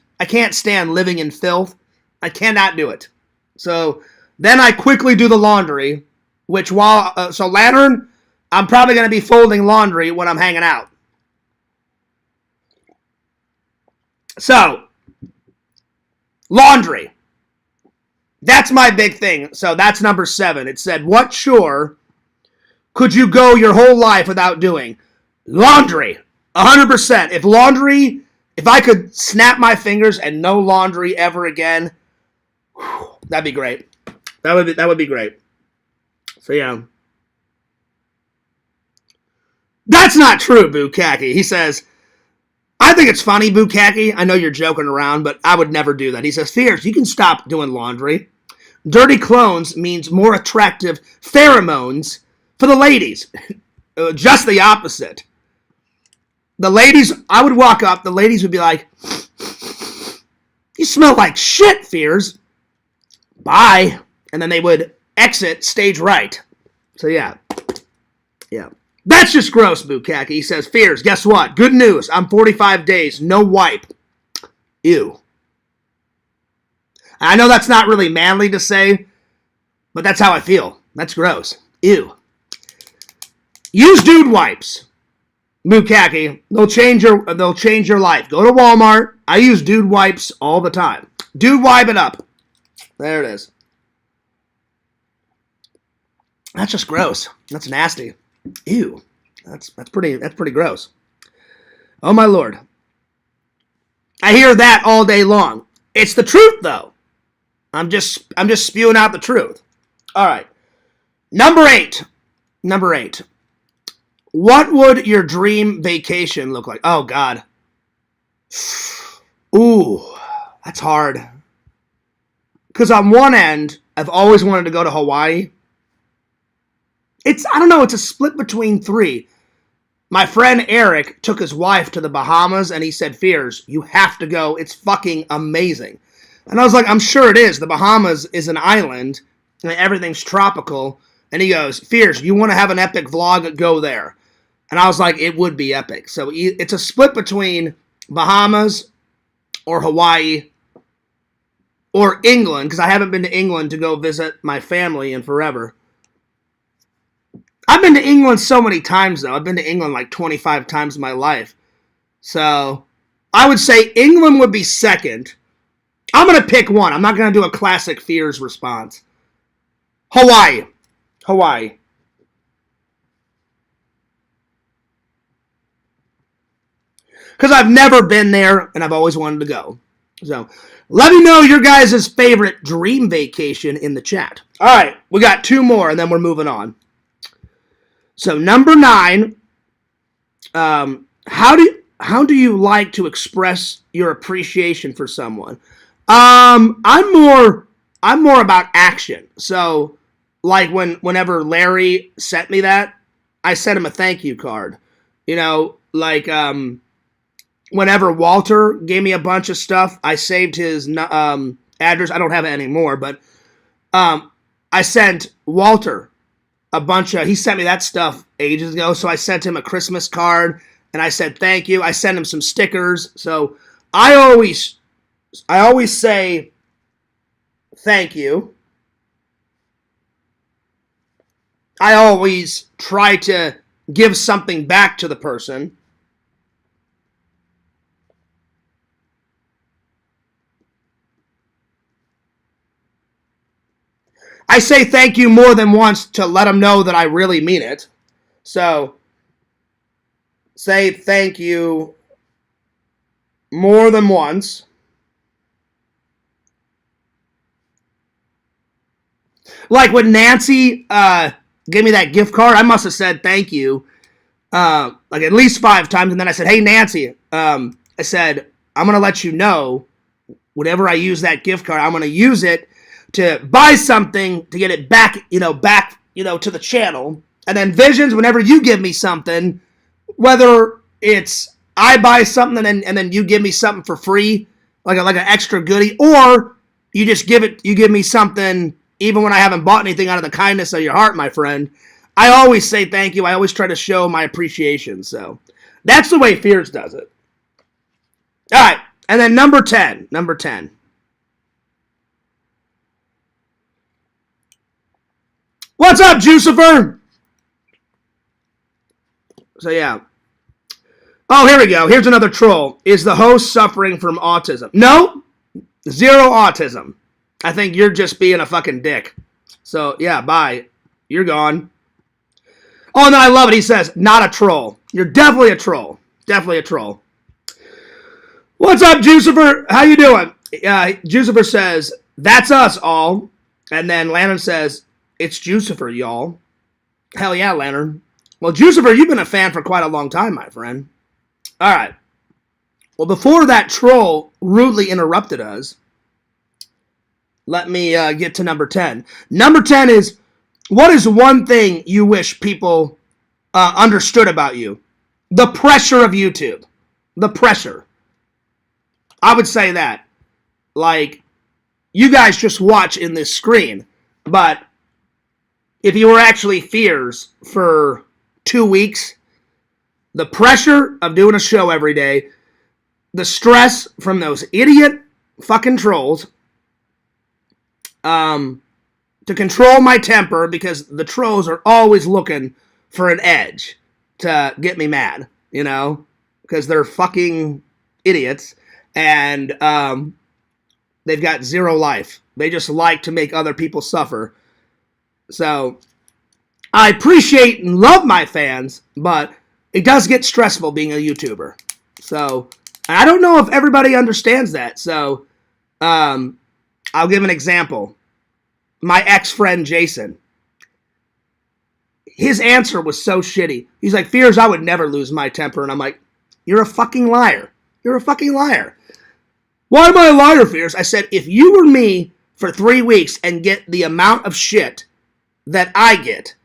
living in filth. I cannot do it. So then I quickly do the laundry, which so Lantern, I'm probably going to be folding laundry when I'm hanging out. So, laundry. That's my big thing. So that's number 7. It said, what chore could you go your whole life without doing? Laundry. 100%. If I could snap my fingers and no laundry ever again, that'd be great. That would be great. So yeah. That's not true, Bukaki. He says, I think it's funny, Bukaki. I know you're joking around, but I would never do that. He says, Fierce, you can stop doing laundry. Dirty clones means more attractive pheromones for the ladies. Just the opposite. The ladies, I would walk up, the ladies would be like, you smell like shit, Fears. Bye. And then they would exit stage right. So yeah. Yeah. That's just gross, Bukaki. He says, Fears, guess what? Good news. I'm 45 days. No wipe. Ew. I know that's not really manly to say, but that's how I feel. That's gross. Ew. Use dude wipes. Bukaki. They'll change your life. Go to Walmart. I use dude wipes all the time. Dude wipe it up. There it is. That's just gross. That's nasty. Ew. That's pretty gross. Oh my Lord. I hear that all day long. It's the truth though. I'm just spewing out the truth. All right. Number 8. What would your dream vacation look like? Oh God. Ooh, that's hard. Because on one end, I've always wanted to go to Hawaii. It's a split between 3. My friend Eric took his wife to the Bahamas and he said, Fears, you have to go. It's fucking amazing. And I was like, I'm sure it is. The Bahamas is an island and everything's tropical. And he goes, Fears, you want to have an epic vlog? Go there. And I was like, it would be epic. So it's a split between Bahamas or Hawaii or England, because I haven't been to England to go visit my family in forever. I've been to England so many times, though. I've been to England like 25 times in my life. So I would say England would be second. I'm going to pick one. I'm not going to do a classic Fears response. Hawaii. Because I've never been there, and I've always wanted to go. So let me know your guys' favorite dream vacation in the chat. All right, we got 2 more, and then we're moving on. So number 9, how do you like to express your appreciation for someone? I'm more about action. So like whenever Larry sent me that, I sent him a thank you card. Whenever Walter gave me a bunch of stuff, I saved his address. I don't have it anymore, but I sent Walter a bunch of, he sent me that stuff ages ago, so I sent him a Christmas card, and I said thank you. I sent him some stickers. So I always say thank you. I always try to give something back to the person. I say thank you more than once to let them know that I really mean it. So, say thank you more than once. Like when Nancy gave me that gift card, I must have said thank you like at least 5 times. And then I said, hey, Nancy, I said, I'm going to let you know whenever I use that gift card, I'm going to use it to buy something to get it back, to the channel. And then Visions, whenever you give me something, whether it's I buy something and then you give me something for free, like an extra goodie, or you give me something even when I haven't bought anything out of the kindness of your heart, my friend. I always say thank you. I always try to show my appreciation. So that's the way Fears does it. All right. And then number 10. What's up, Jucifer? So, yeah. Oh, here we go. Here's another troll. Is the host suffering from autism? No. 0 autism. I think you're just being a fucking dick. So, yeah, bye. You're gone. Oh, and then I love it. He says, not a troll. You're definitely a troll. Definitely a troll. What's up, Jucifer? How you doing? Jucifer says, that's us all. And then Lantern says, it's Jucifer, y'all. Hell yeah, Lantern. Well, Jucifer, you've been a fan for quite a long time, my friend. All right. Well, before that troll rudely interrupted us, let me get to number 10. Number 10 is, what is one thing you wish people understood about you? The pressure of YouTube. The pressure. I would say that. Like, you guys just watch in this screen, but if you were actually Fears for 2 weeks, the pressure of doing a show every day, the stress from those idiot fucking trolls, to control my temper because the trolls are always looking for an edge to get me mad, because they're fucking idiots and they've got 0 life. They just like to make other people suffer. So I appreciate and love my fans, but it does get stressful being a YouTuber. So I don't know if everybody understands that. So I'll give an example. My ex-friend Jason, his answer was so shitty. He's like, Fears, I would never lose my temper. And I'm like, you're a fucking liar. You're a fucking liar. Why am I a liar, Fears? I said, if you were me for 3 weeks and get the amount of shit that I get,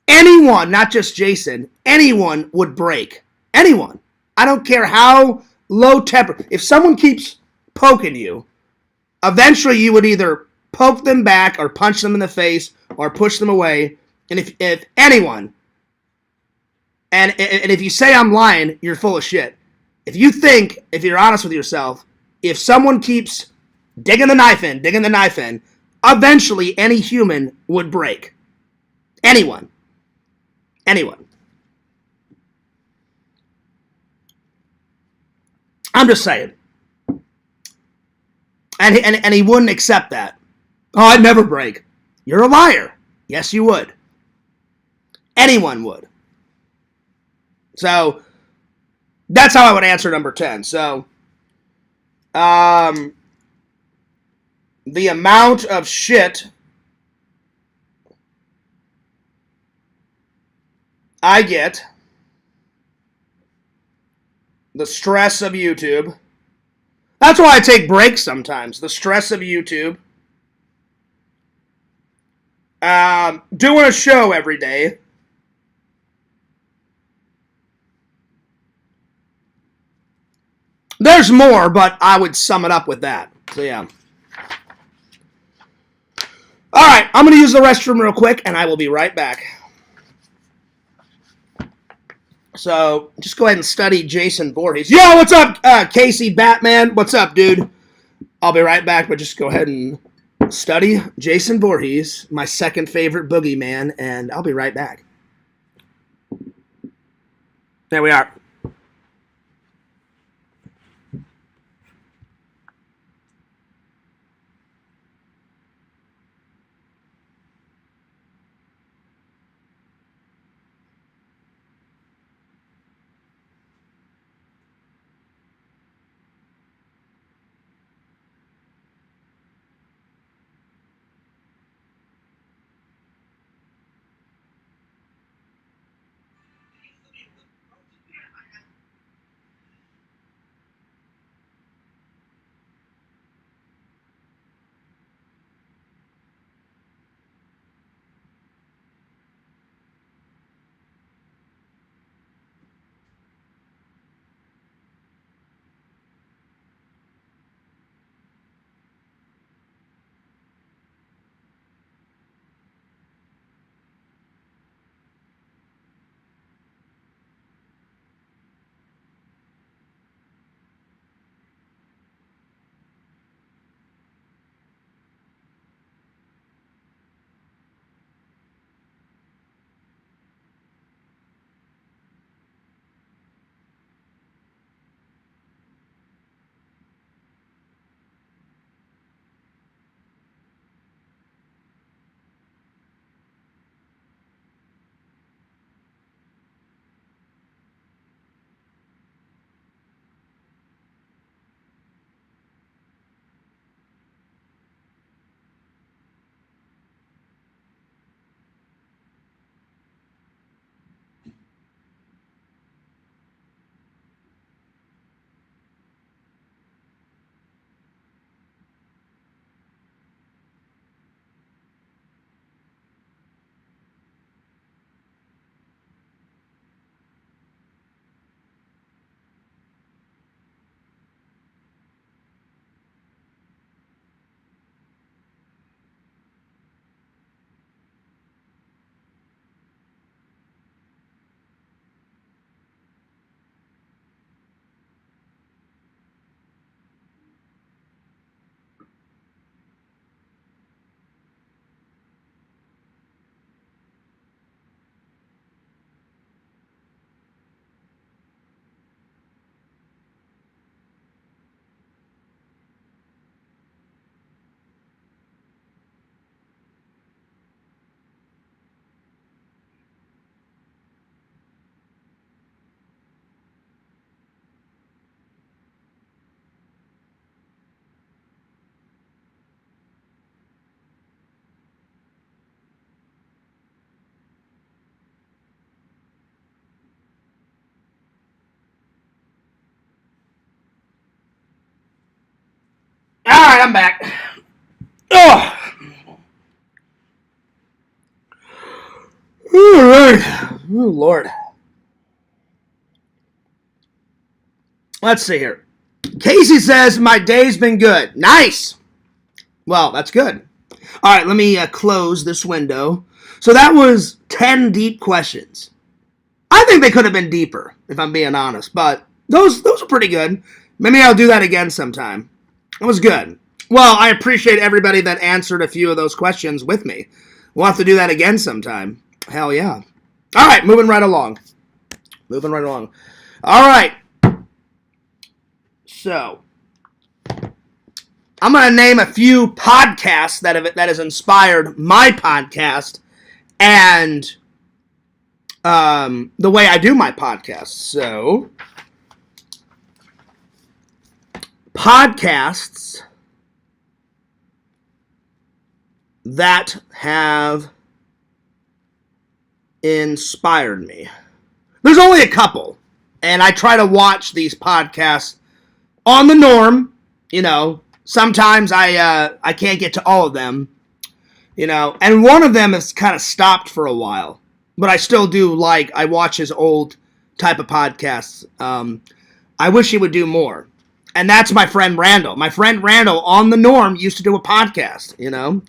anyone, not just Jason, anyone would break. Anyone. I don't care how low temper. If someone keeps poking you, eventually you would either poke them back or punch them in the face or push them away. And if anyone, and if you say I'm lying, you're full of shit. If you're honest with yourself, if someone keeps digging the knife in, eventually any human would break. Anyone. I'm just saying. And he wouldn't accept that. Oh, I'd never break. You're a liar. Yes, you would. Anyone would. So, that's how I would answer number 10. So, the amount of shit I get, the stress of YouTube. That's why I take breaks sometimes. The stress of YouTube. Doing a show every day. There's more, but I would sum it up with that. So, yeah. All right, I'm going to use the restroom real quick, and I will be right back. So, just go ahead and study Jason Voorhees. Yo, what's up, Casey Batman? What's up, dude? I'll be right back, but just go ahead and study Jason Voorhees, my second favorite boogeyman, and I'll be right back. There we are. All right, I'm back. Oh, all right. Oh, Lord. Let's see here. Casey says, my day's been good. Nice. Well, that's good. All right, let me close this window. So that was 10 deep questions. I think they could have been deeper, if I'm being honest, but those are pretty good. Maybe I'll do that again sometime. It was good. Well, I appreciate everybody that answered a few of those questions with me. We'll have to do that again sometime. Hell yeah. All right, moving right along. All right. So, I'm going to name a few podcasts that has inspired my podcast and the way I do my podcast. So, podcasts that have inspired me. There's only a couple, and I try to watch these podcasts on the norm. You know, sometimes I can't get to all of them. You know, and one of them has kind of stopped for a while, but I still do I watch his old type of podcasts. I wish he would do more. And that's my friend Randall. My friend Randall on the norm used to do a podcast, you know.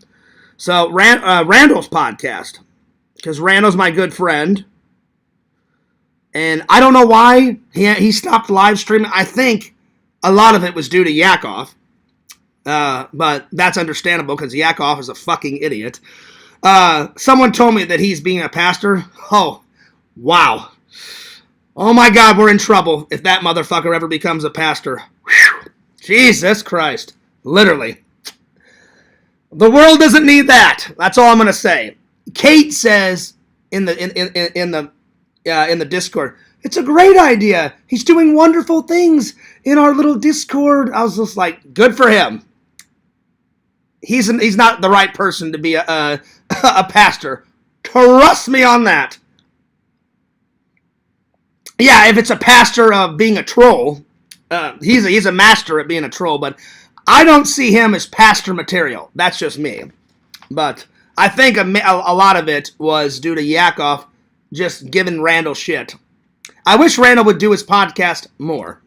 So Randall's podcast, because Randall's my good friend. And I don't know why he stopped live streaming. I think a lot of it was due to Yakov. But that's understandable because Yakov is a fucking idiot. Someone told me that he's being a pastor. Oh, wow. Oh my God, we're in trouble if that motherfucker ever becomes a pastor. Whew. Jesus Christ. Literally. The world doesn't need that. That's all I'm going to say. Kate says in the Discord, it's a great idea. He's doing wonderful things in our little Discord. I was just like, good for him. He's not the right person to be a pastor. Trust me on that. Yeah, if it's a pastor of being a troll, he's a master at being a troll, but I don't see him as pastor material. That's just me. But I think a lot of it was due to Yakov just giving Randall shit. I wish Randall would do his podcast more.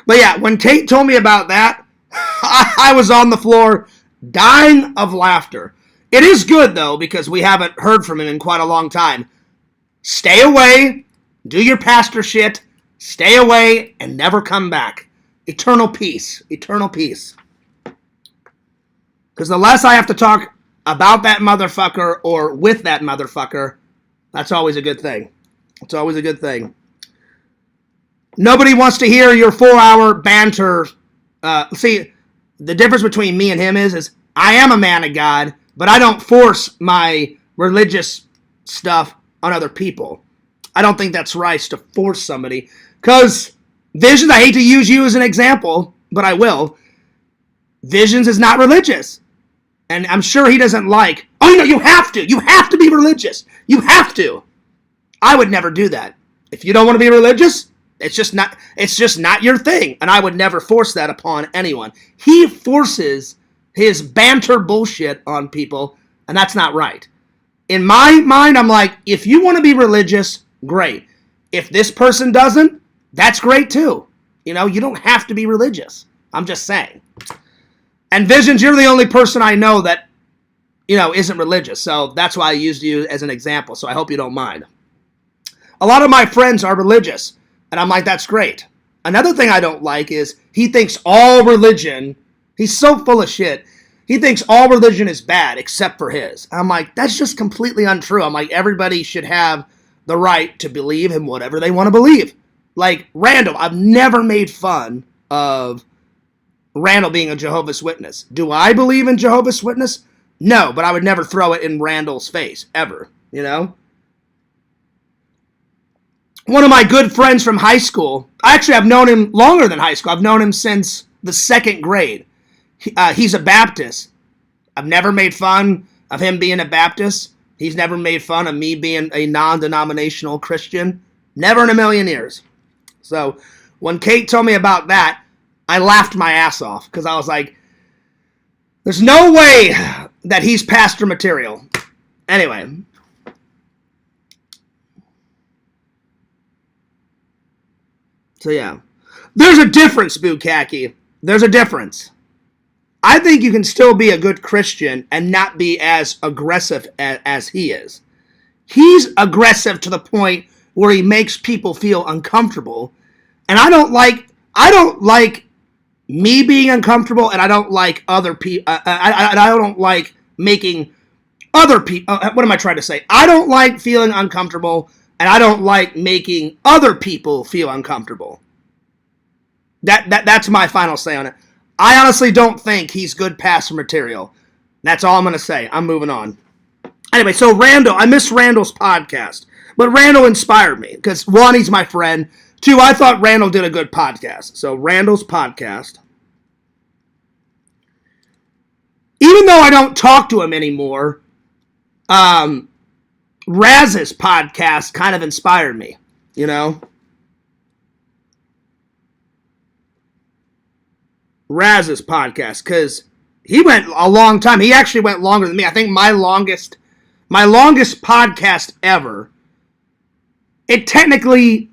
But yeah, when Kate told me about that, I was on the floor dying of laughter. It is good, though, because we haven't heard from him in quite a long time. Stay away, do your pastor shit, stay away, and never come back. Eternal peace. Eternal peace. Because the less I have to talk about that motherfucker or with that motherfucker, that's always a good thing. It's always a good thing. Nobody wants to hear your 4-hour banter. See, the difference between me and him is I am a man of God, but I don't force my religious stuff on other people. I don't think that's right to force somebody. Because Visions, I hate to use you as an example, but I will. Visions is not religious. And I'm sure he doesn't like, oh, you have to. You have to be religious. You have to. I would never do that. If you don't want to be religious, it's just not your thing. And I would never force that upon anyone. He forces his banter bullshit on people, and that's not right. In my mind, I'm like, if you want to be religious, great. If this person doesn't, that's great too. You don't have to be religious. I'm just saying. And Visions, you're the only person I know that, isn't religious. So that's why I used you as an example. So I hope you don't mind. A lot of my friends are religious. And I'm like, that's great. Another thing I don't like is he thinks all religion, he's so full of shit. He thinks all religion is bad except for his. I'm like, that's just completely untrue. I'm like, everybody should have the right to believe in whatever they want to believe. Like Randall, I've never made fun of Randall being a Jehovah's Witness. Do I believe in Jehovah's Witness? No, but I would never throw it in Randall's face, ever, One of my good friends from high school, actually I've known him longer than high school. I've known him since the 2nd grade. He's a Baptist. I've never made fun of him being a Baptist. He's never made fun of me being a non-denominational Christian. Never in a million years. So when Kate told me about that, I laughed my ass off because I was like, there's no way that he's pastor material. Anyway. So yeah. There's a difference, Bukaki. There's a difference. I think you can still be a good Christian and not be as aggressive as he is. He's aggressive to the point where he makes people feel uncomfortable. And I don't like me being uncomfortable, and I don't like other people. I don't like making other people. What am I trying to say? I don't like feeling uncomfortable, and I don't like making other people feel uncomfortable. That's my final say on it. I honestly don't think he's good pastor material. That's all I'm going to say. I'm moving on. Anyway, so Randall, I missed Randall's podcast. But Randall inspired me because, 1, he's my friend. 2, I thought Randall did a good podcast. So Randall's podcast. Even though I don't talk to him anymore, Raz's podcast kind of inspired me, Raz's podcast, because he went a long time. He actually went longer than me. I think my longest podcast ever, it technically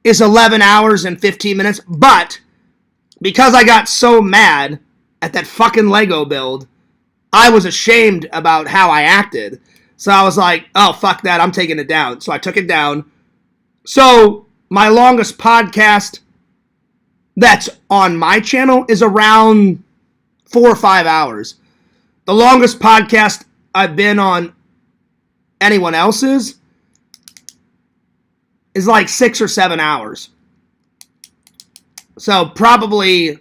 is 11 hours and 15 minutes, but because I got so mad at that fucking Lego build, I was ashamed about how I acted. So I was like, oh, fuck that, I'm taking it down. So I took it down. So my longest podcast that's on my channel is around 4 or 5 hours. The longest podcast I've been on anyone else's is like 6 or 7 hours. So probably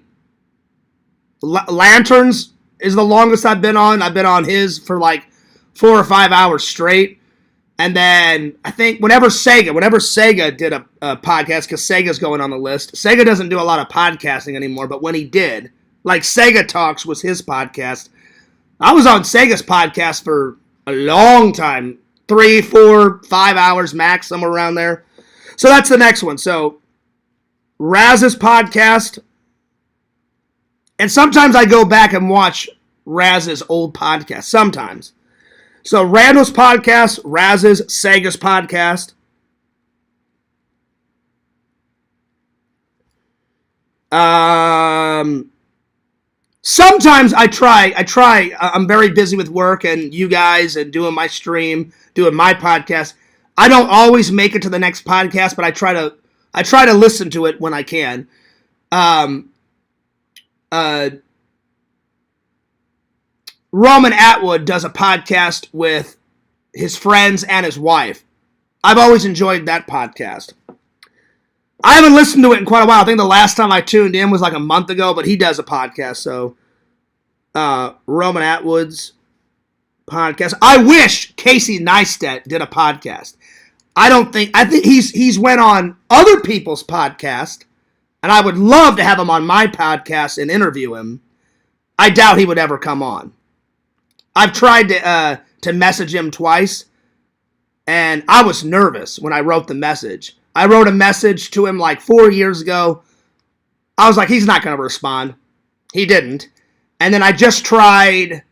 Lanterns is the longest I've been on. I've been on his for like 4 or 5 hours straight. And then I think whenever Sega did a podcast, because Sega's going on the list. Sega doesn't do a lot of podcasting anymore, but when he did, like Sega Talks was his podcast. I was on Sega's podcast for a long time. 3, 4, 5 hours max, somewhere around there. So that's the next one. So Raz's podcast. And sometimes I go back and watch Raz's old podcast. Sometimes. So Randall's podcast, Raz's, Sega's podcast. Sometimes I try. I'm very busy with work and you guys and doing my stream, doing my podcast. I don't always make it to the next podcast, but I try to listen to it when I can. Roman Atwood does a podcast with his friends and his wife. I've always enjoyed that podcast. I haven't listened to it in quite a while. I think the last time I tuned in was like a month ago, but he does a podcast. So, Roman Atwood's podcast. I wish Casey Neistat did a podcast. I think he's went on other people's podcast, and I would love to have him on my podcast and interview him. I doubt he would ever come on. I've tried to message him twice, and I was nervous when I wrote the message. I wrote a message to him like 4 years ago. I was like, he's not going to respond. He didn't. And then I just tried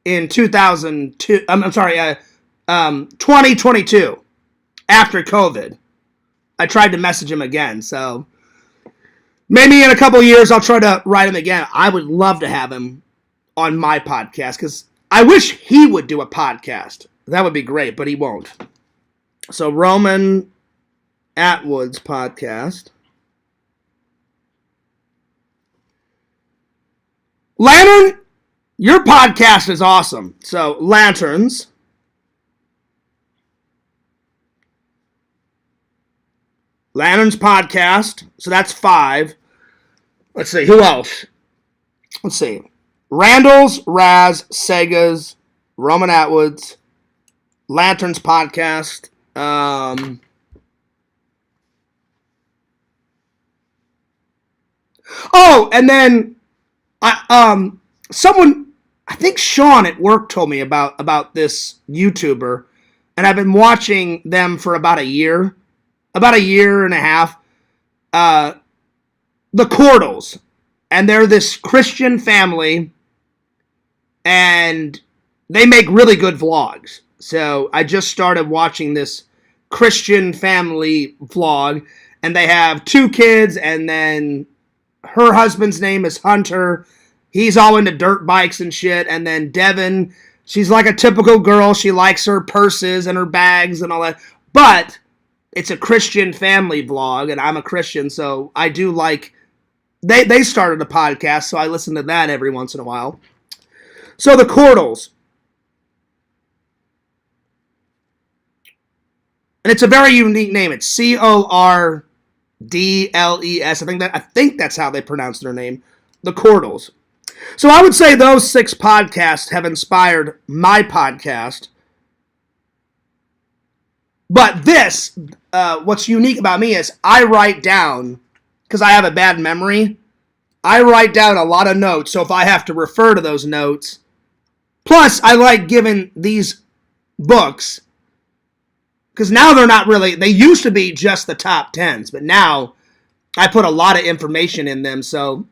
in 2022, after COVID. I tried to message him again, so maybe in a couple years I'll try to write him again. I would love to have him on my podcast, because I wish he would do a podcast. That would be great, but he won't. So Roman Atwood's podcast. Lantern, your podcast is awesome. So Lanterns. Lantern's podcast. So that's 5. Let's see, who else? Let's see. Randall's, Raz, Sega's, Roman Atwood's, Lantern's podcast. And then someone, I think Sean at work told me about this YouTuber, and I've been watching them for about a year and a half. The Cordals, and they're this Christian family, and they make really good vlogs. So I just started watching this Christian family vlog, and they have 2 kids, and then her husband's name is Hunter. He's all into dirt bikes and shit. And then Devin, she's like a typical girl. She likes her purses and her bags and all that. But it's a Christian family vlog, and I'm a Christian, so I do like... They started a podcast, so I listen to that every once in a while. So the Cordals. And it's a very unique name. It's Cordles. I think that's how they pronounce their name. The Cordals. So I would say those 6 podcasts have inspired my podcast. But this, what's unique about me is I write down, because I have a bad memory, I write down a lot of notes. So if I have to refer to those notes, plus I like giving these books, because now they're not really, they used to be just the top 10s, but now I put a lot of information in them. So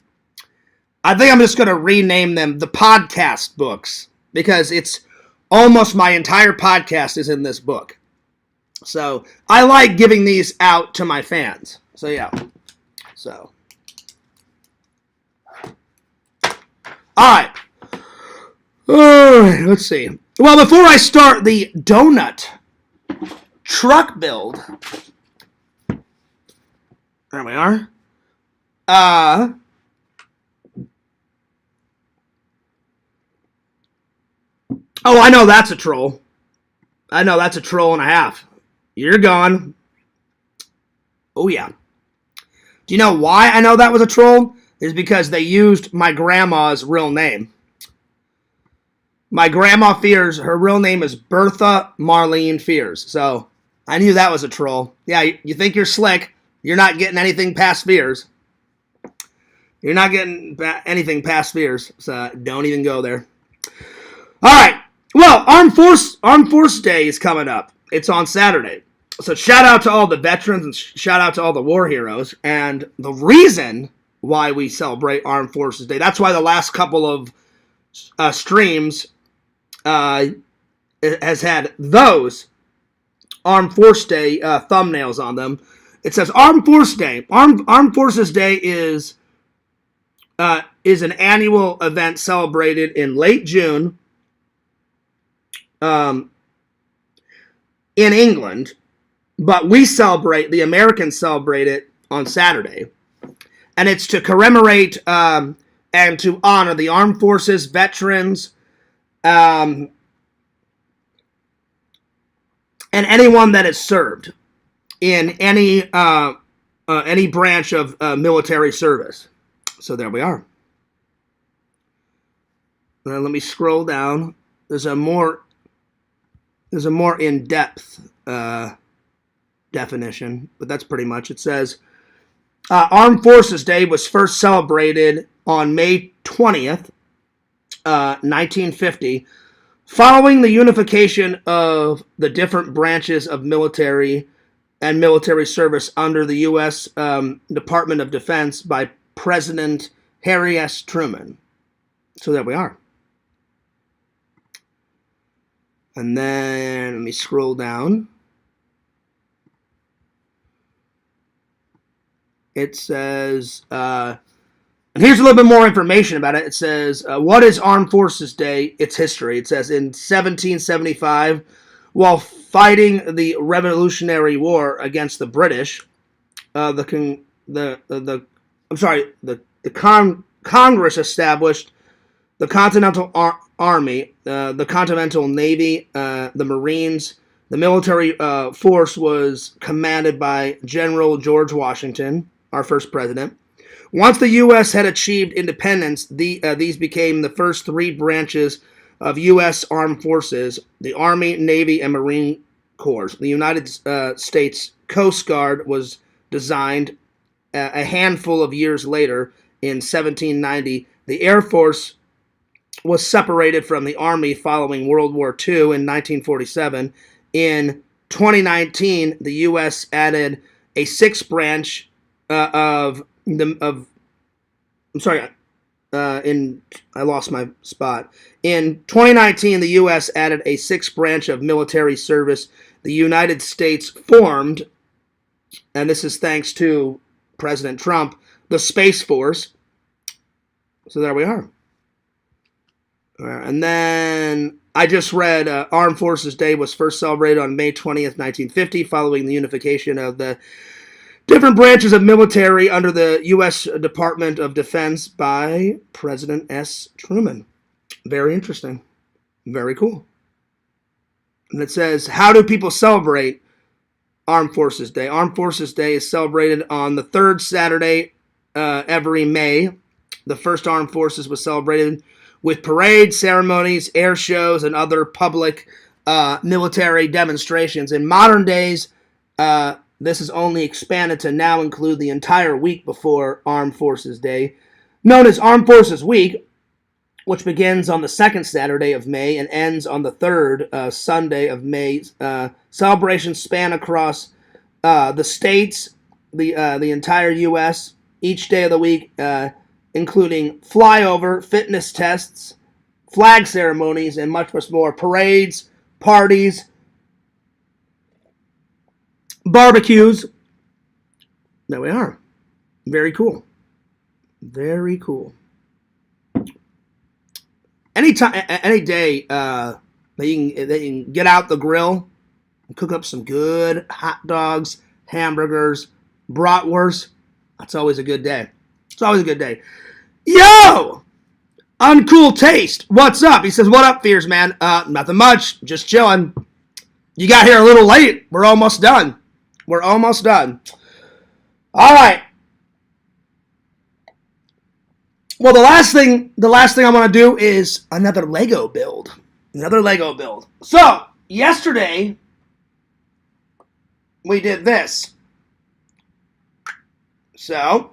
I think I'm just going to rename them the podcast books, because it's almost my entire podcast is in this book. So I like giving these out to my fans. So yeah. So. Alright. Alright, let's see. Well, before I start the donut truck build. There we are. Oh, I know that's a troll. I know that's a troll and a half. You're gone. Oh, yeah. Do you know why I know that was a troll? Is because they used my grandma's real name. My grandma Fears, her real name is Bertha Marlene Fears. So I knew that was a troll. Yeah, you think you're slick. You're not getting anything past Fears. You're not getting anything past Fears. So don't even go there. All right. Well, Armed Force Day is coming up. It's on Saturday. So shout out to all the veterans and shout out to all the war heroes. And the reason why we celebrate Armed Forces Day, that's why the last couple of streams has had those Armed Force Day thumbnails on them. It says Armed Force Day. Armed Forces Day is an annual event celebrated in late June in England, but the Americans celebrate it on Saturday. And it's to commemorate and to honor the armed forces, veterans, and anyone that has served in any branch of military service. So there we are. Now let me scroll down. There's a more in-depth definition, but that's pretty much. It says, Armed Forces Day was first celebrated on May 20th, 1950, following the unification of the different branches of military and military service under the U.S. Department of Defense by President Harry S. Truman. So there we are. And then let me scroll down. It says, and here's a little bit more information about it. It says, what is Armed Forces Day? Its history. It says, in 1775, while fighting the Revolutionary War against the British, Congress established the Continental Army, the Continental Navy, the Marines. The military force was commanded by General George Washington, our first president. Once the U.S. had achieved independence, these became the first three branches of U.S. Armed Forces: the Army, Navy, and Marine Corps. The United States Coast Guard was designed a handful of years later. In 1790, the Air Force was separated from the Army following World War II in 1947. In 2019, the U.S. added a sixth branch I lost my spot. In 2019, the U.S. added a sixth branch of military service. The United States formed, and this is thanks to President Trump, the Space Force. So there we are. And then I just read Armed Forces Day was first celebrated on May 20th, 1950, following the unification of the different branches of military under the U.S. Department of Defense by President S. Truman. Very interesting. Very cool. And it says, how do people celebrate Armed Forces Day? Armed Forces Day is celebrated on the third Saturday every May. The first Armed Forces was celebrated with parades, ceremonies, air shows, and other public military demonstrations. In modern days, this is only expanded to now include the entire week before Armed Forces Day, known as Armed Forces Week, which begins on the second Saturday of May and ends on the third Sunday of May. Celebrations span across the states, the entire U.S., each day of the week, including flyover, fitness tests, flag ceremonies, and much, much more. Parades, parties, barbecues. There we are. Very cool. Very cool. Any day that you can get out the grill and cook up some good hot dogs, hamburgers, bratwurst, that's always a good day. It's always a good day. Yo! Uncool Taste, what's up? He says, what up, Fears, man? Nothing much, just chilling. You got here a little late. We're almost done. We're almost done. All right. Well, the last thing I want to do is another Lego build. Another Lego build. So, yesterday, we did this. So,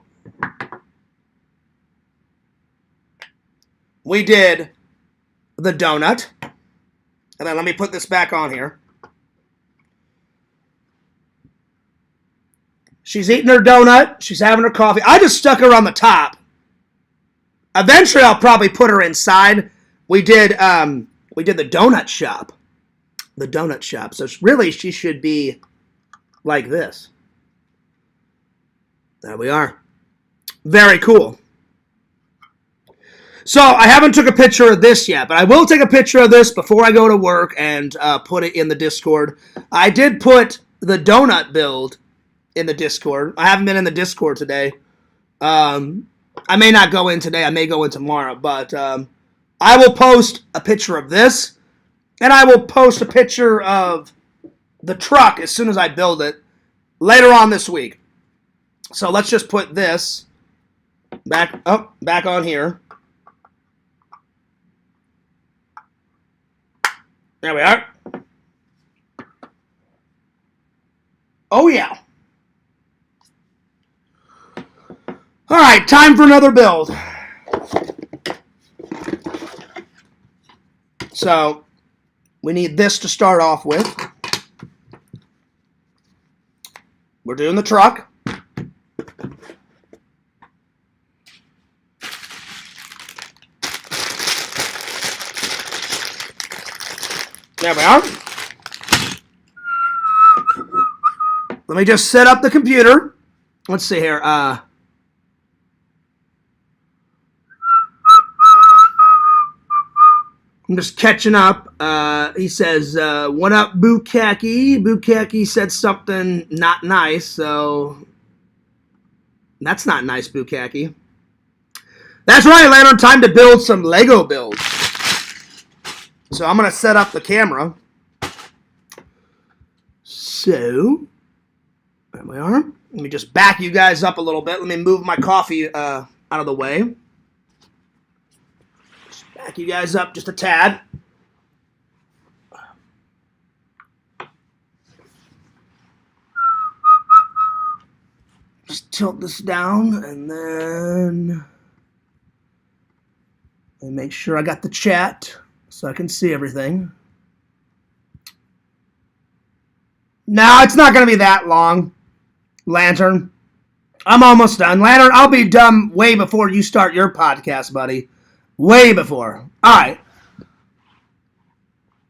we did the donut. And then let me put this back on here. She's eating her donut. She's having her coffee. I just stuck her on the top. Eventually, I'll probably put her inside. We did the donut shop. The donut shop. So really, she should be like this. There we are. Very cool. So I haven't took a picture of this yet, but I will take a picture of this before I go to work and put it in the Discord. I did put the donut build in the Discord. I haven't been in the Discord today. I may not go in today. I may go in tomorrow, but I will post a picture of this, and I will post a picture of the truck as soon as I build it later on this week. So let's just put this back on here. There we are. Oh, yeah. All right, time for another build. So, we need this to start off with. We're doing the truck. There we are. Let me just set up the computer. Let's see here. I'm just catching up. He says, what up, Bukaki? Bukaki said something not nice, so that's not nice, Bukaki. That's right, Lantern. Time to build some Lego builds. So I'm going to set up the camera. So, there we are. Let me just back you guys up a little bit. Let me move my coffee out of the way. Just back you guys up just a tad. Just tilt this down and then make sure I got the chat so I can see everything. No, it's not going to be that long, Lantern. I'm almost done. Lantern, I'll be done way before you start your podcast, buddy. Way before. All right.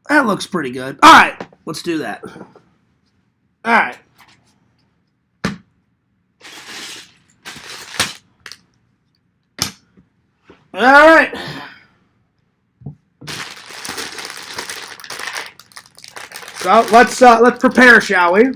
That looks pretty good. All right. Let's do that. All right. All right. So let's prepare, shall we?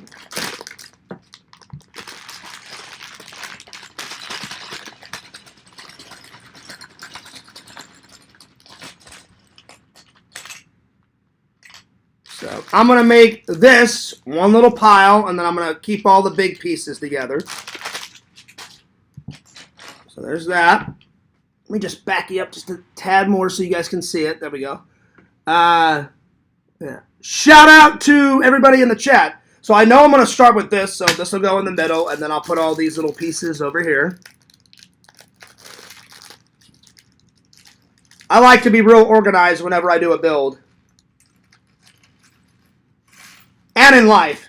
So I'm gonna make this one little pile, and then I'm gonna keep all the big pieces together. So there's that. Let me just back you up just a tad more so you guys can see it. There we go. Yeah. Shout out to everybody in the chat. So I know I'm going to start with this, so this will go in the middle, and then I'll put all these little pieces over here. I like to be real organized whenever I do a build. And in life.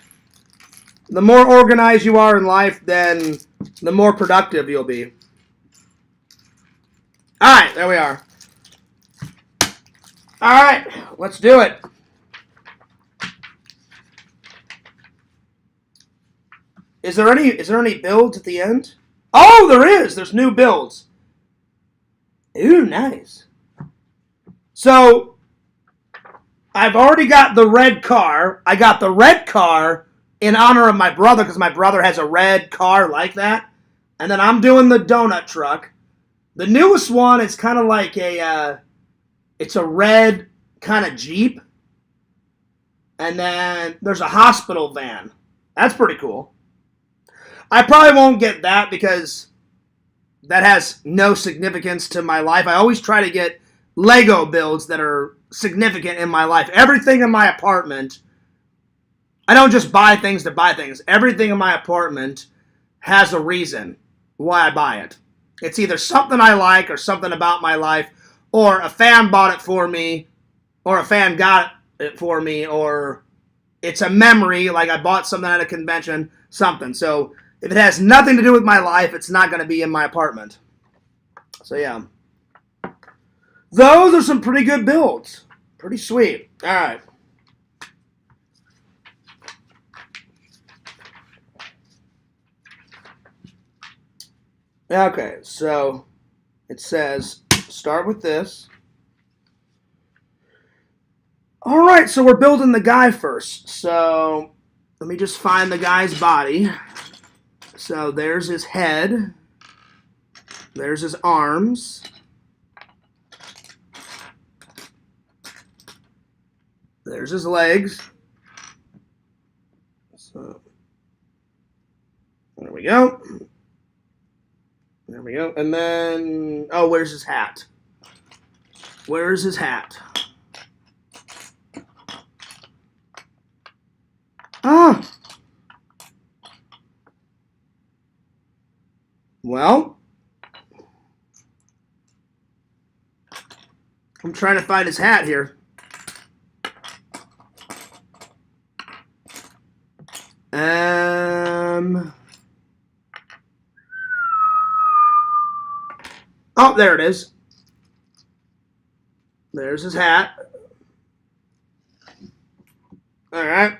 The more organized you are in life, then the more productive you'll be. Alright, there we are. Alright, let's do it. Is there any builds at the end? Oh, there is! There's new builds. Ooh, nice. So, I've already got the red car. I got the red car in honor of my brother, because my brother has a red car like that. And then I'm doing the donut truck. The newest one is kind of like it's a red kind of Jeep. And then there's a hospital van. That's pretty cool. I probably won't get that because that has no significance to my life. I always try to get Lego builds that are significant in my life. Everything in my apartment, I don't just buy things to buy things. Everything in my apartment has a reason why I buy it. It's either something I like or something about my life, or a fan bought it for me, or a fan got it for me, or it's a memory, like I bought something at a convention, something. So if it has nothing to do with my life, it's not going to be in my apartment. So yeah. Those are some pretty good builds. Pretty sweet. All right. Okay, so it says start with this. All right, so we're building the guy first. So let me just find the guy's body. So there's his head. There's his arms. There's his legs. So there we go. There we go. And then, oh, where's his hat? Where's his hat? Ah. Well, I'm trying to find his hat here. Oh, there it is. There's his hat. All right.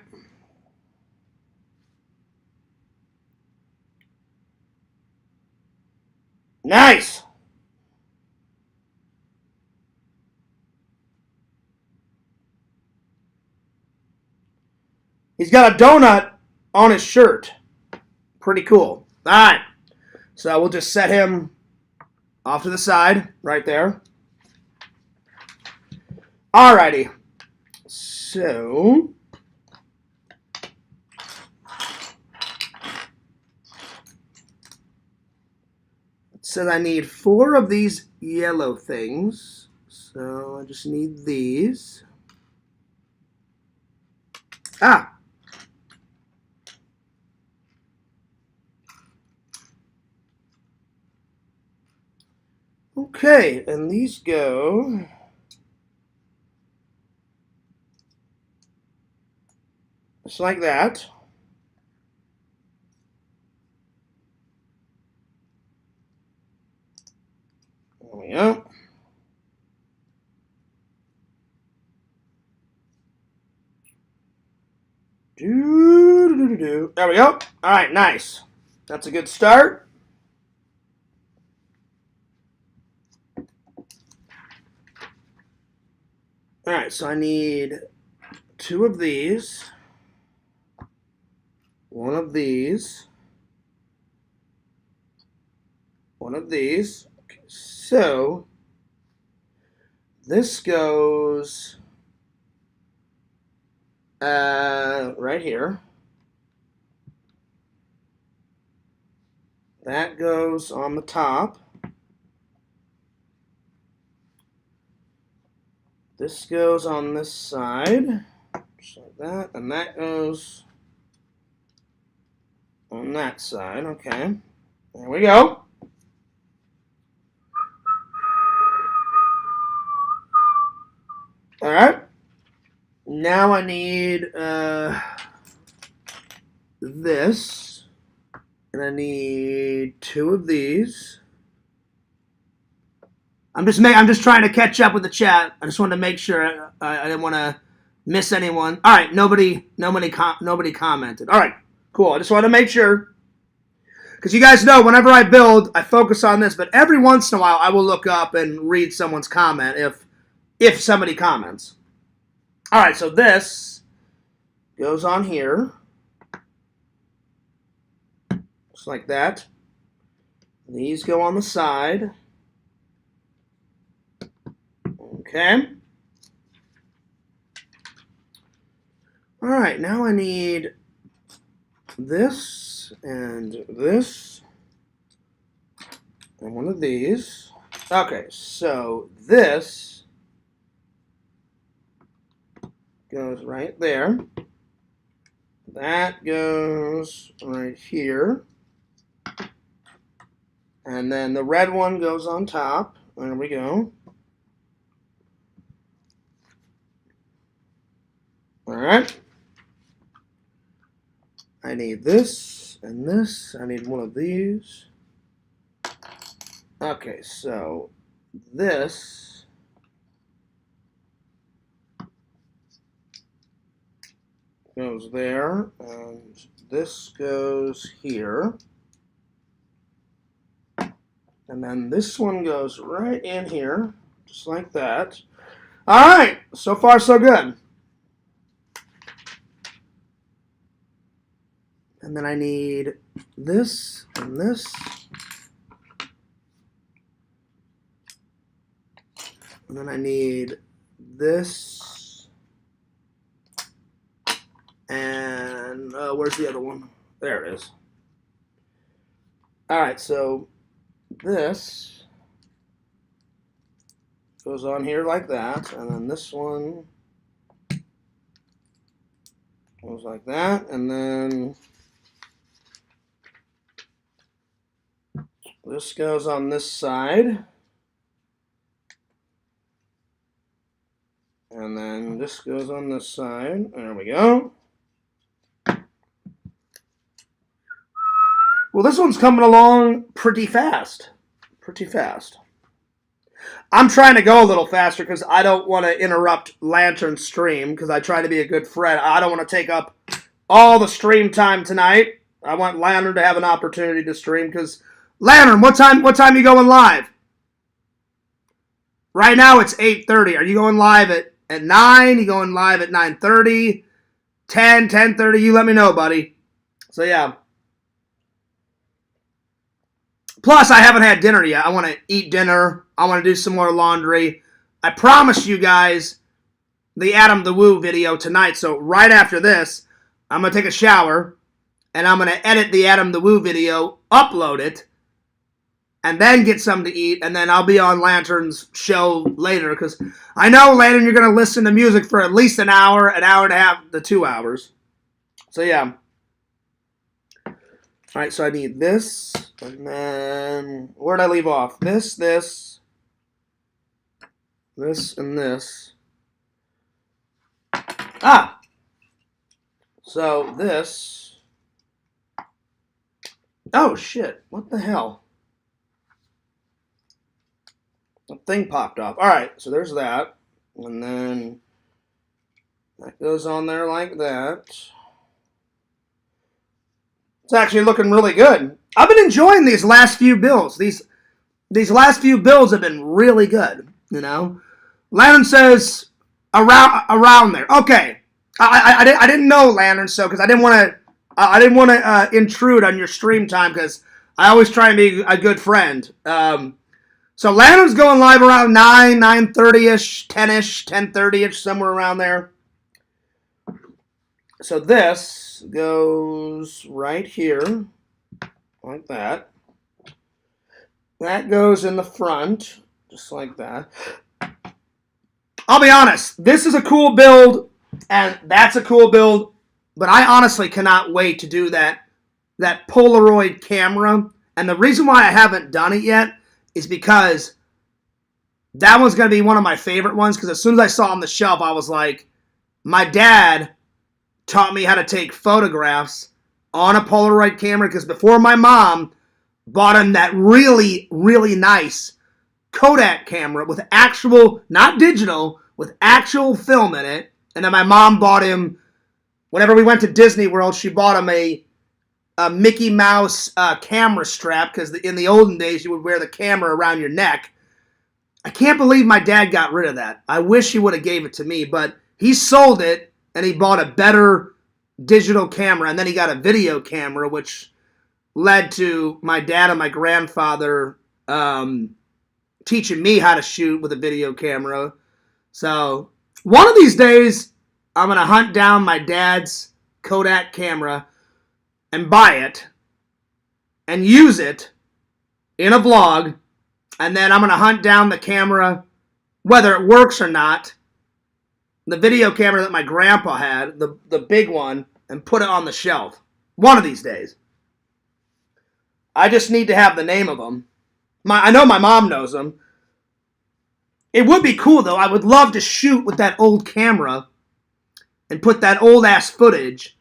Nice. He's got a donut on his shirt. Pretty cool. All right. So we'll just set him off to the side right there. Alrighty. So it says I need 4 of these yellow things. So I just need these. Ah. Okay, and these go just like that. There we go. There we go. All right, nice. That's a good start. All right, so I need 2 of these, 1 of these, 1 of these. Okay, so this goes right here. That goes on the top. This goes on this side, just like that, and that goes on that side. Okay, there we go. All right. Now I need this, and I need 2 of these. I'm just trying to catch up with the chat. I just wanted to make sure I didn't want to miss anyone. All right, nobody commented. All right, cool. I just want to make sure, because you guys know whenever I build, I focus on this, but every once in a while I will look up and read someone's comment if somebody comments. All right, so this goes on here, just like that. These go on the side. Okay. All right, now I need this and this and one of these. Okay, so this goes right there. That goes right here. And then the red one goes on top. There we go. All right. I need this and this. I need one of these. Okay, so this goes there, and this goes here. And then this one goes right in here, just like that. All right, so far so good. And then I need this and this. And then I need this. And where's the other one? There it is. All right, so this goes on here like that. And then this one goes like that. And then this goes on this side. And then this goes on this side. There we go. Well, this one's coming along pretty fast. Pretty fast. I'm trying to go a little faster because I don't want to interrupt Lantern's stream because I try to be a good friend. I don't want to take up all the stream time tonight. I want Lantern to have an opportunity to stream because Lantern, what time you going live? Right now it's 8:30. Are you going live at 9? You going live at 9:30? 10:30? You let me know, buddy. So yeah. Plus, I haven't had dinner yet. I want to eat dinner. I want to do some more laundry. I promised you guys the Adam the Woo video tonight. So right after this, I'm going to take a shower. And I'm going to edit the Adam the Woo video, upload it, and then get something to eat. And then I'll be on Lantern's show later. Because I know, Lantern, you're going to listen to music for at least an hour and a half to 2 hours. So yeah. All right, so I need this. And then, where did I leave off? This, and this. Ah! So, this. Oh, shit. What the hell? The thing popped off. Alright, so there's that. And then, that goes on there like that. It's actually looking really good. I've been enjoying these last few builds. These last few builds have been really good, you know. Lantern says around there. Okay, I didn't know, Lantern, so because I didn't want to intrude on your stream time because I always try and be a good friend. So Lantern's going live around 9:30ish, 10ish, 10:30ish, somewhere around there. So this goes right here. Like that. That goes in the front, just like that. I'll be honest, this is a cool build, and that's a cool build, but I honestly cannot wait to do that Polaroid camera. And the reason why I haven't done it yet is because that one's going to be one of my favorite ones, because as soon as I saw it on the shelf, I was like, my dad taught me how to take photographs on a Polaroid camera, because before my mom bought him that really, really nice Kodak camera with actual, not digital, with actual film in it. And then my mom bought him, whenever we went to Disney World, she bought him a Mickey Mouse camera strap, because in the olden days, you would wear the camera around your neck. I can't believe my dad got rid of that. I wish he would have gave it to me, but he sold it, and he bought a better digital camera, and then he got a video camera, which led to my dad and my grandfather teaching me how to shoot with a video camera. So one of these days, I'm going to hunt down my dad's Kodak camera and buy it and use it in a vlog. And then I'm going to hunt down the camera, whether it works or not, the video camera that my grandpa had, the big one, and put it on the shelf. One of these days. I just need to have the name of them. I know my mom knows them. It would be cool, though. I would love to shoot with that old camera and put that old-ass footage,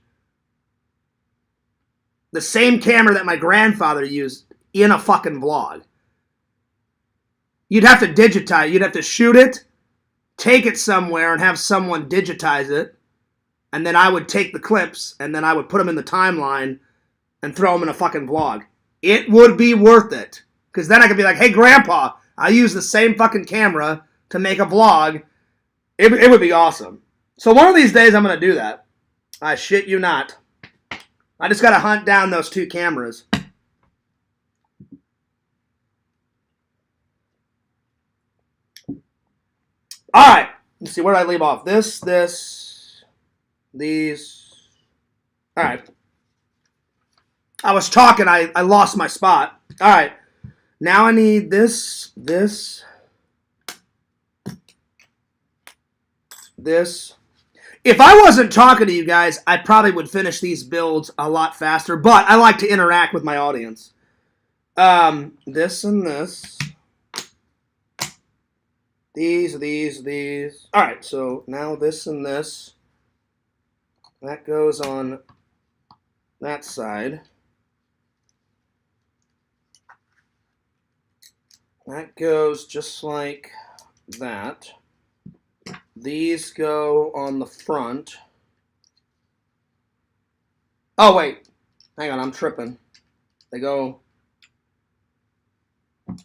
the same camera that my grandfather used, in a fucking vlog. You'd have to digitize it. You'd have to shoot it, take it somewhere, and have someone digitize it. And then I would take the clips, and then I would put them in the timeline and throw them in a fucking vlog. It would be worth it. Because then I could be like, hey, Grandpa, I use the same fucking camera to make a vlog. It would be awesome. So one of these days I'm going to do that. I shit you not. I just got to hunt down those two cameras. All right. Let's see, where did I leave off? These. All right. I was talking. I lost my spot. All right. Now I need this. If I wasn't talking to you guys, I probably would finish these builds a lot faster, but I like to interact with my audience. This and this. These. All right, so now this and this. That goes on that side. That goes just like that. These go on the front. Oh, wait. Hang on, I'm tripping. They go...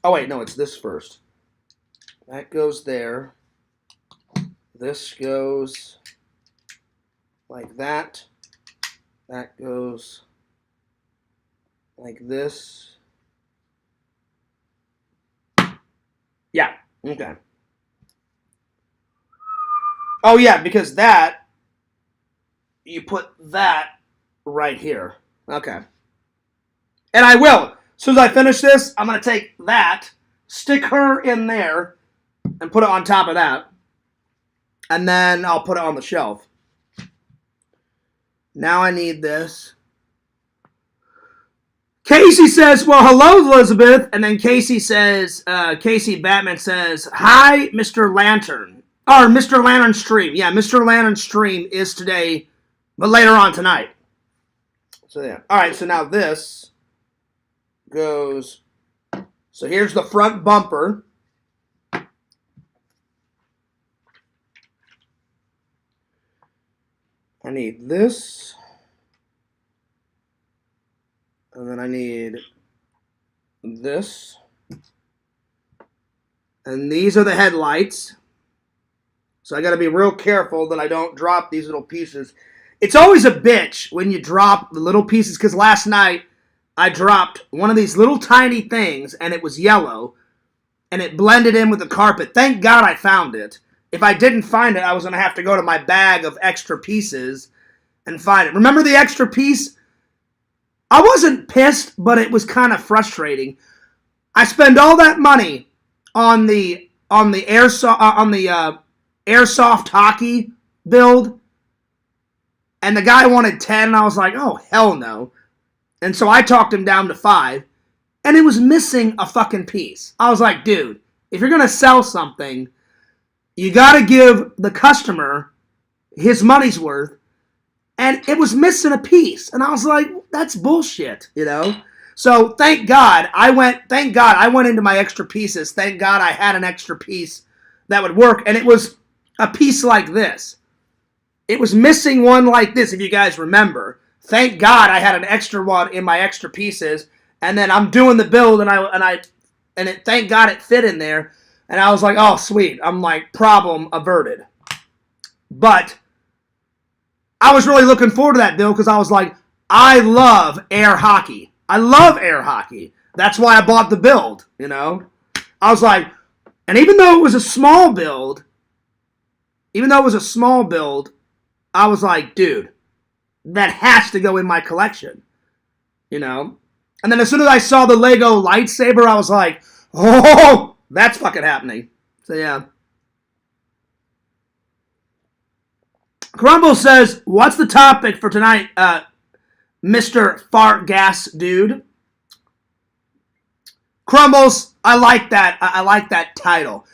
Oh, wait, no, it's this first. That goes there. This goes like that. That goes like this. Yeah, okay. Oh, yeah, because that, you put that right here. Okay. And I will. As soon as I finish this, I'm going to take that, stick her in there, and put it on top of that. And then I'll put it on the shelf. Now I need this. Casey says, well, hello, Elizabeth. And then Casey says, Casey Batman says, hi, Mr. Lantern. Or Mr. Lantern Stream. Yeah, Mr. Lantern Stream is today, but later on tonight. So, yeah. All right, so now this goes... So here's the front bumper. I need this. And then I need this. And these are the headlights. So I got to be real careful that I don't drop these little pieces. It's always a bitch when you drop the little pieces, because last night I dropped one of these little tiny things, and it was yellow, and it blended in with the carpet. Thank God I found it. If I didn't find it, I was going to have to go to my bag of extra pieces and find it. Remember the extra piece? I wasn't pissed, but it was kind of frustrating. I spend all that money on the airsoft hockey build, and the guy wanted 10, and I was like, oh, hell no. And so I talked him down to 5, and it was missing a fucking piece. I was like, dude, if you're going to sell something, you got to give the customer his money's worth, and it was missing a piece. And I was like, that's bullshit, you know? So thank God I went into my extra pieces. Thank God I had an extra piece that would work, and it was a piece like this. It was missing one like this, if you guys remember. Thank God I had an extra one in my extra pieces, and then I'm doing the build, thank God it fit in there, and I was like, oh, sweet. I'm like, problem averted. But I was really looking forward to that build, because I was like, I love air hockey. I love air hockey. That's why I bought the build, you know? I was like, and even though it was a small build, even though it was a small build, I was like, dude, that has to go in my collection. You know? And then as soon as I saw the Lego lightsaber, I was like, oh, that's fucking happening. So yeah. Crumble says, what's the topic for tonight, Mr. Fart Gas Dude? Crumbles, I like that. I like that title.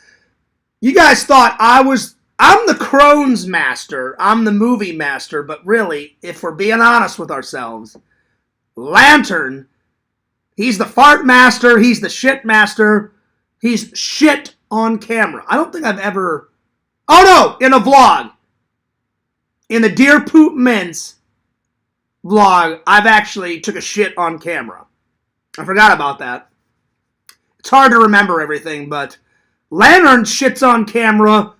You guys thought I'm the Crohn's master. I'm the movie master. But really, if we're being honest with ourselves, Lantern, he's the fart master. He's the shit master. He's shit on camera. I don't think I've ever... Oh, no! In a vlog. In the Deer Poop Mints vlog, I've actually took a shit on camera. I forgot about that. It's hard to remember everything, but Lantern shits on camera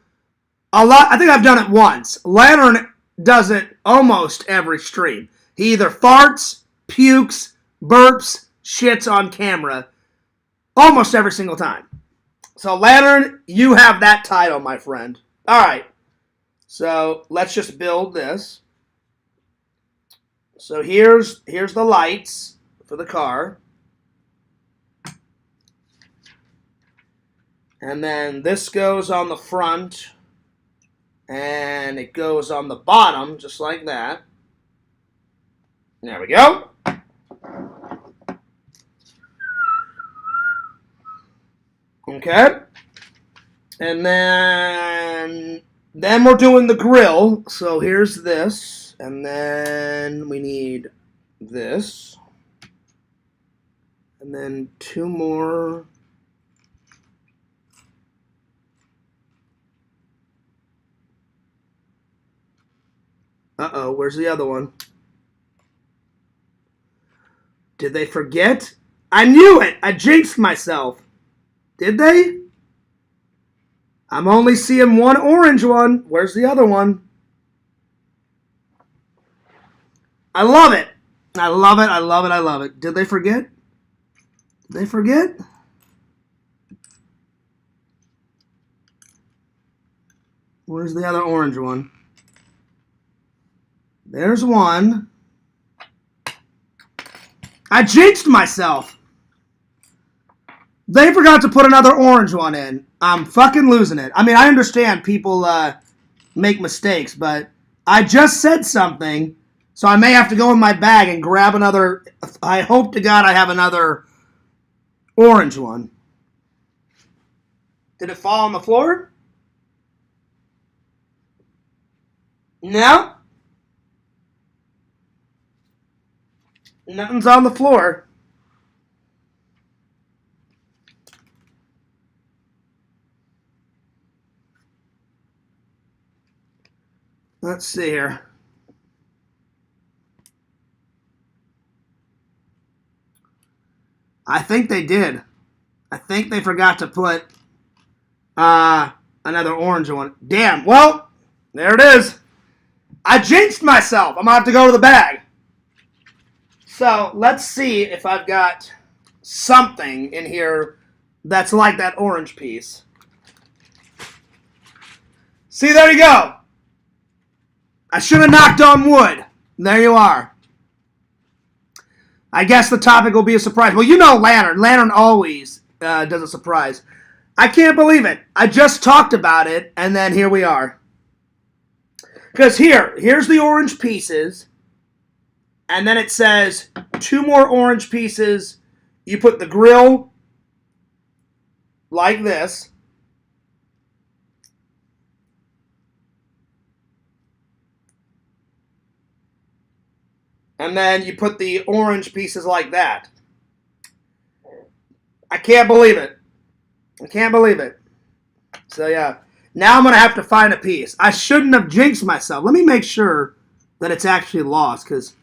a lot. I think I've done it once. Lantern does it almost every stream. He either farts, pukes, burps, shits on camera almost every single time. So Lantern, you have that title, my friend. All right. So let's just build this. So here's the lights for the car. And then this goes on the front. And it goes on the bottom, just like that. There we go. Okay. And then we're doing the grill. So here's this. And then we need this. And then two more. Uh-oh, where's the other one? Did they forget? I knew it! I jinxed myself. Did they? I'm only seeing one orange one. Where's the other one? I love it. I love it. I love it. I love it. Did they forget? Did they forget? Where's the other orange one? There's one. I jinxed myself. They forgot to put another orange one in. I'm fucking losing it. I mean, I understand people make mistakes, but I just said something, so I may have to go in my bag and grab another. I hope to God I have another orange one. Did it fall on the floor? No. Nothing's on the floor. Let's see here. I think they did. I think they forgot to put another orange one. Damn. Well, there it is. I jinxed myself. I'm going to have to go to the bag. So let's see if I've got something in here that's like that orange piece. See, there you go. I should have knocked on wood. There you are. I guess the topic will be a surprise. Well, you know Lantern. Lantern always does a surprise. I can't believe it. I just talked about it, and then here we are. Because here's the orange pieces. And then it says 2 more orange pieces. You put the grill like this. And then you put the orange pieces like that. I can't believe it. I can't believe it. So yeah. Now I'm going to have to find a piece. I shouldn't have jinxed myself. Let me make sure that it's actually lost, because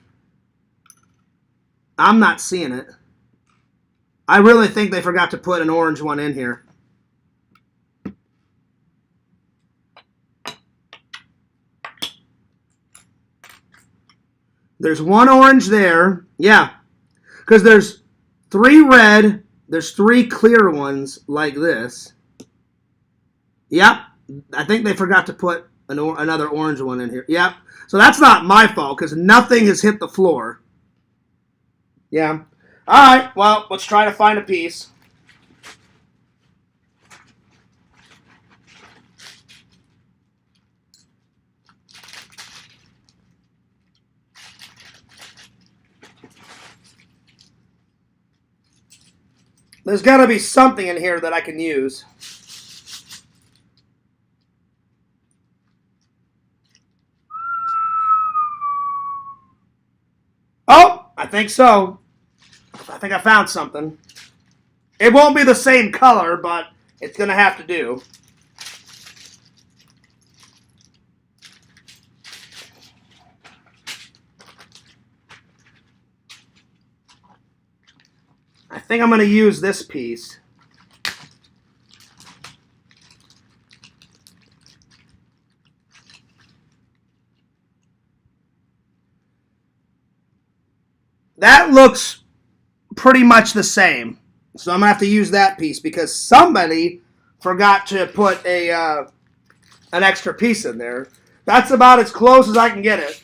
I'm not seeing it. I really think they forgot to put an orange one in here. There's one orange there. Yeah. Because there's 3 red. There's 3 clear ones like this. Yep. I think they forgot to put another orange one in here. Yep. So that's not my fault because nothing has hit the floor. Yeah. All right. Well, let's try to find a piece. There's got to be something in here that I can use. Oh, I think so. I think I found something. It won't be the same color, but it's going to have to do. I think I'm going to use this piece. That looks pretty much the same. So I'm going to have to use that piece because somebody forgot to put an extra piece in there. That's about as close as I can get it.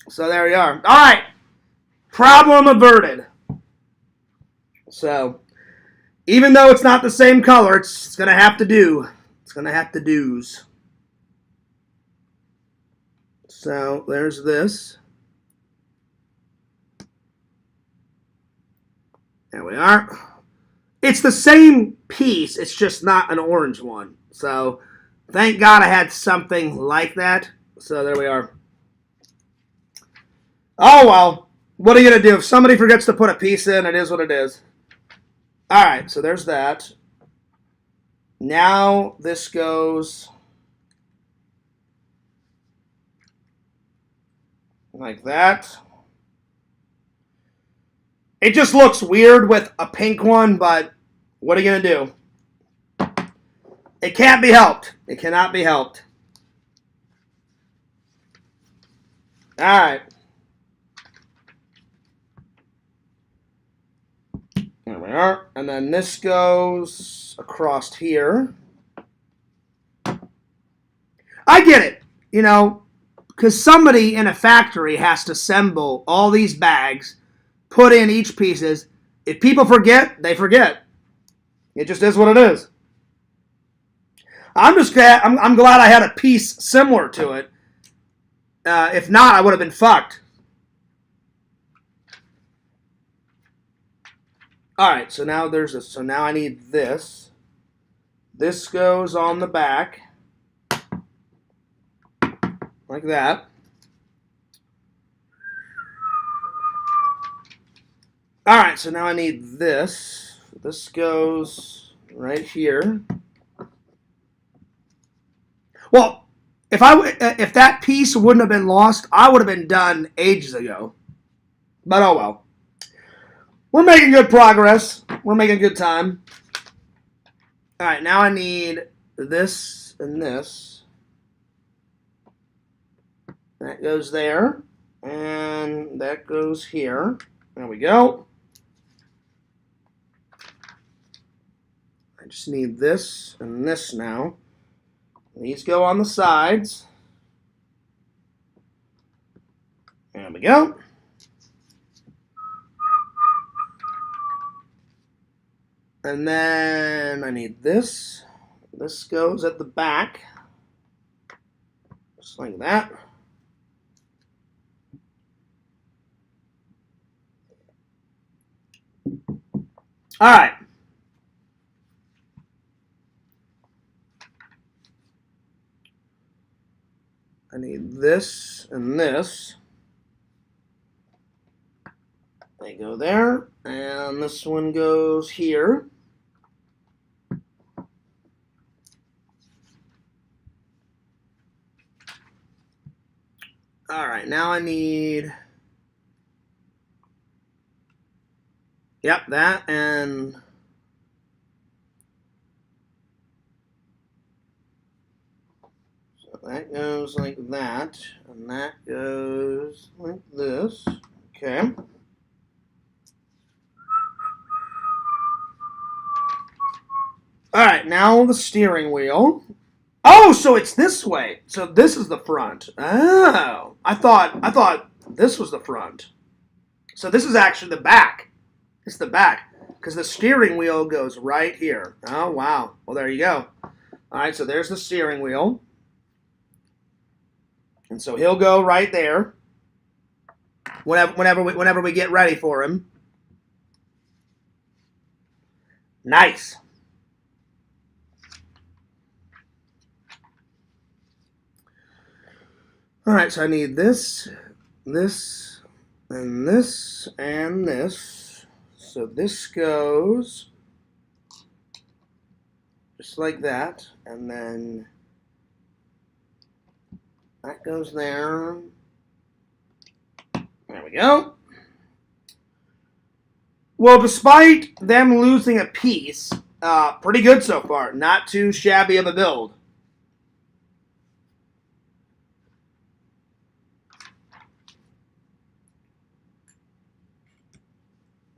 So there we are. All right. Problem averted. So even though it's not the same color, it's going to have to do. It's going to have to do's. So there's this. There we are. It's the same piece. It's just not an orange one. So thank God I had something like that. So there we are. Oh, well. What are you going to do? If somebody forgets to put a piece in, it is what it is. All right. So there's that. Now this goes like that. It just looks weird with a pink one, but what are you going to do? It can't be helped. It cannot be helped. All right. There we are. And then this goes across here. I get it. You know, because somebody in a factory has to assemble all these bags, put in each pieces. If people forget, they forget. It just is what it is. I'm glad I had a piece similar to it. If not, I would have been fucked. All right, so now there's this. So now I need this. This goes on the back. Like that. All right, so now I need this. This goes right here. Well, if that piece wouldn't have been lost, I would have been done ages ago. But oh well. We're making good progress. We're making good time. All right, now I need this and this. That goes there. And that goes here. There we go. I just need this and this now. These go on the sides. There we go. And then I need this. This goes at the back. Just like that. All right. I need this and this. They go there, and this one goes here. All right, now I need, yep, that, and so that goes like that, and that goes like this. Okay. All right, now the steering wheel. Oh, so it's this way. So this is the front. Oh, I thought this was the front. So this is actually the back. It's the back because the steering wheel goes right here. Oh wow. Well, there you go. All right. So there's the steering wheel, and so he'll go right there. Whenever we get ready for him. Nice. All right, so I need this, this, and this, and this. So this goes just like that, and then that goes there. There we go. Well, despite them losing a piece, pretty good so far. Not too shabby of a build.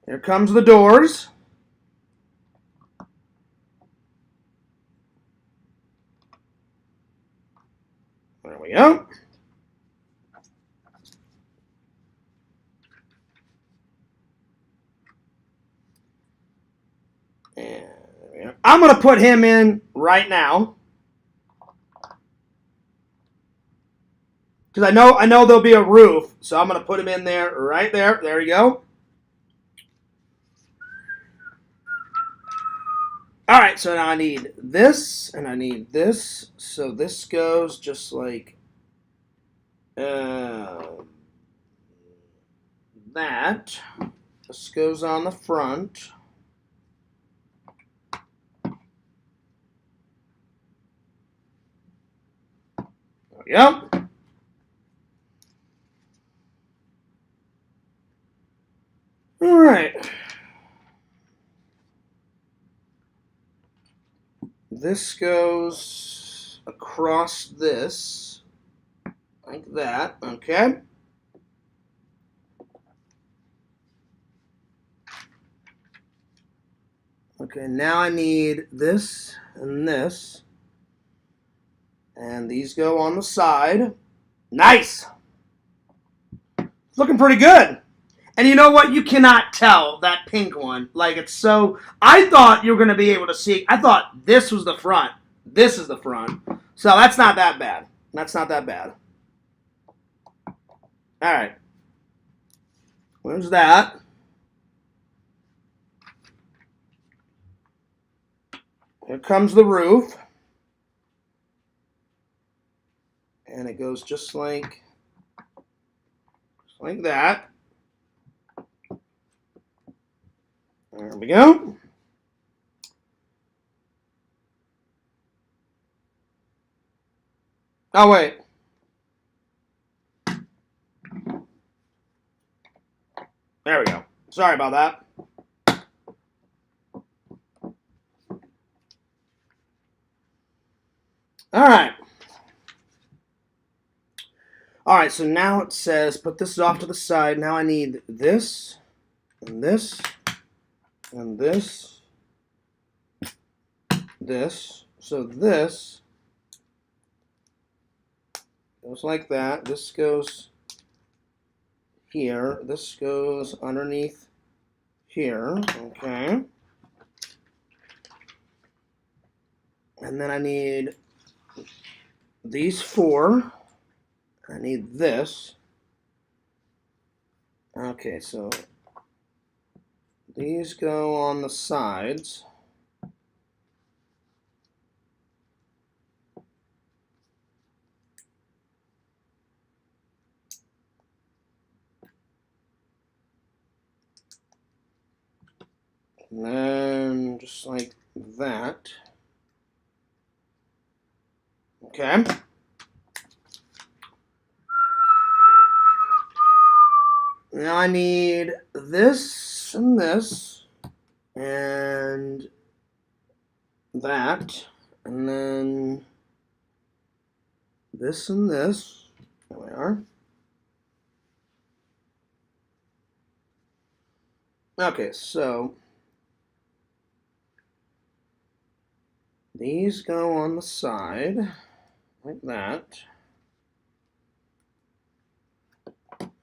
Here comes the doors. There we go. And there we go. I'm going to put him in right now. Because I know there'll be a roof, so I'm going to put him in there right there. There you go. All right, so now I need this, and I need this. So this goes just like that. This goes on the front. There we go. All right. This goes across this, like that, okay? Okay, now I need this and this. And these go on the side. Nice! It's looking pretty good. And you know what? You cannot tell that pink one. Like, it's so... I thought you were going to be able to see... I thought this was the front. This is the front. So that's not that bad. That's not that bad. All right. Where's that? Here comes the roof. And it goes just like that. There we go. Oh, wait. There we go. Sorry about that. All right. All right, so now it says put this off to the side. Now I need this, and this, and this, this. So this goes like that. This goes here. This goes underneath here. Okay. And then I need these four. I need this. Okay, so these go on the sides. And then just like that. Okay. Now I need this and this and that, and then this and this. There we are. Okay, so these go on the side. like that.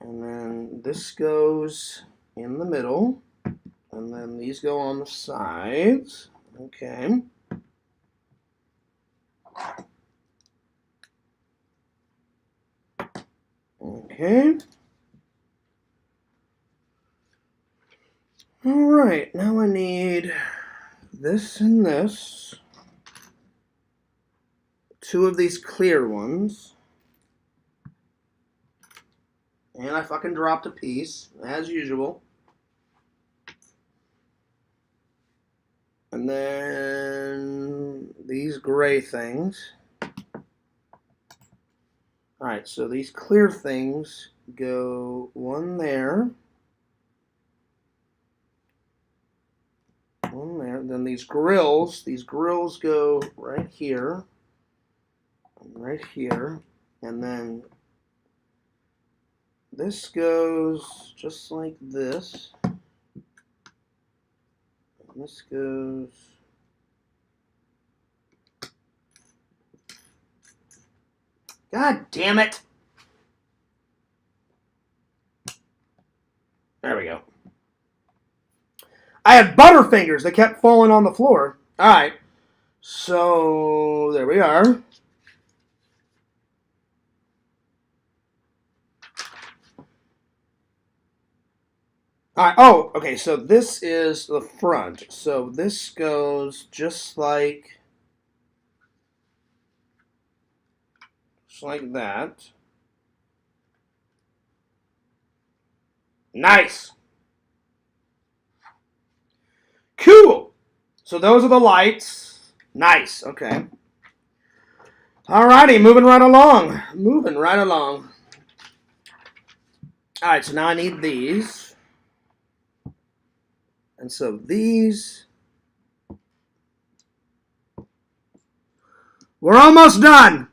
And then this goes in the middle. And then these go on the sides. Okay. Okay. All right, now I need this and this. 2 of these clear ones. And I fucking dropped a piece, as usual. And then these gray things. Alright, so these clear things go one there. One there. Then these grills go right here. Right here. And then this goes just like this. And this goes... God damn it! There we go. I had Butterfingers. They kept falling on the floor. Alright. So, there we are. Alright, oh, okay, so this is the front. So this goes just like that. Nice. Cool. So those are the lights. Nice. Okay. Alrighty, moving right along. Moving right along. Alright, so now I need these. And so these. We're almost done.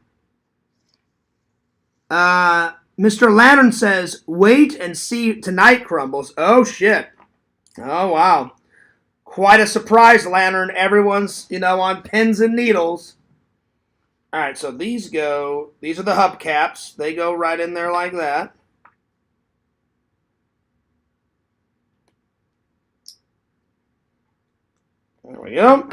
Mr. Lantern says, wait and see tonight, Crumbles. Oh, shit. Oh, wow. Quite a surprise, Lantern. Everyone's, on pins and needles. All right, so these are the hubcaps. They go right in there like that. There we go.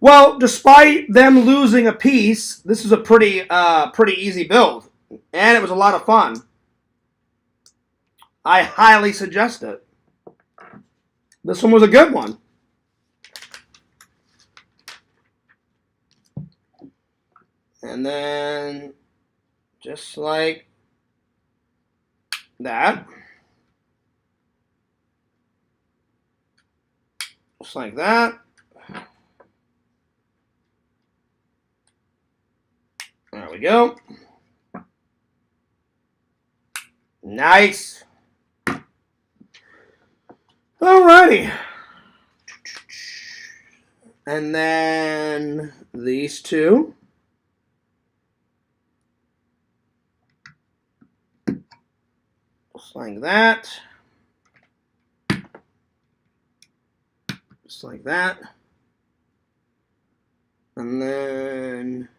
Well, despite them losing a piece, this is a pretty easy build. And it was a lot of fun. I highly suggest it. This one was a good one. And then, just like that. Just like that. There we go. Nice. Alrighty. And then these two. Just like that. Just like that. And then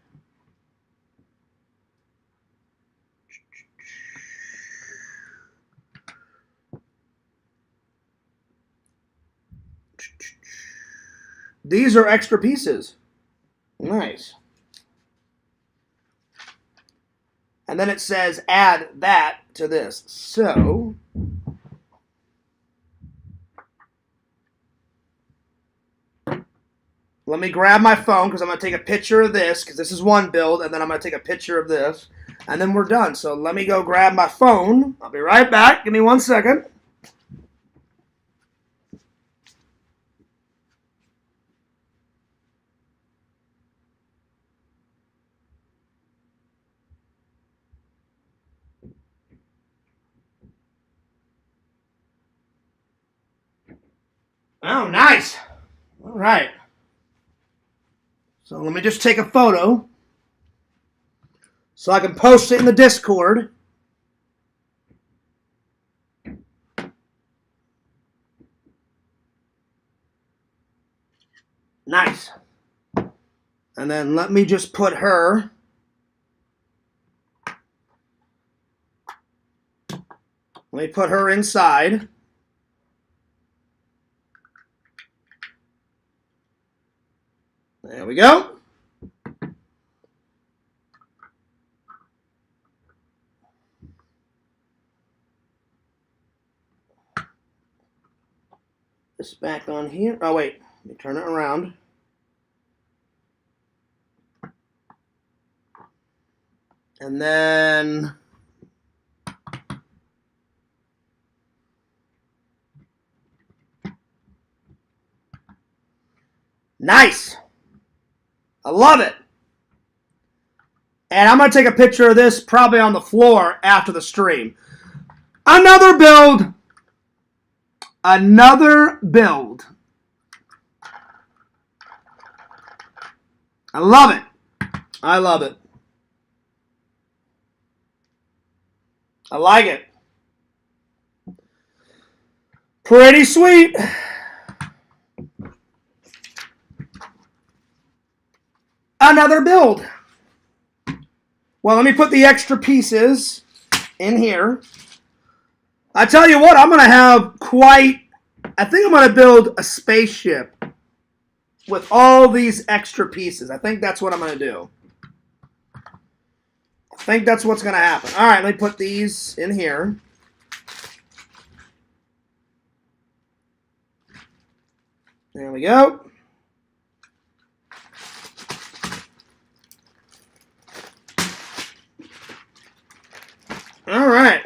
these are extra pieces. Nice. And then it says add that to this. So let me grab my phone because I'm going to take a picture of this because this is one build, and then I'm going to take a picture of this, and then we're done. So let me go grab my phone. I'll be right back. Give me 1 second. Oh, nice. All right. So let me just take a photo so I can post it in the Discord. Nice. And then let me just put her. Let me put her inside. There we go. This back on here. Oh, wait. Let me turn it around. And then nice. I love it. And I'm going to take a picture of this probably on the floor after the stream. Another build. Another build. I love it. I love it. I like it. Pretty sweet. Another build. Well, let me put the extra pieces in here. I tell you what, I'm going to have I think I'm going to build a spaceship with all these extra pieces. I think that's what I'm going to do. I think that's what's going to happen. All right, let me put these in here. There we go. All right.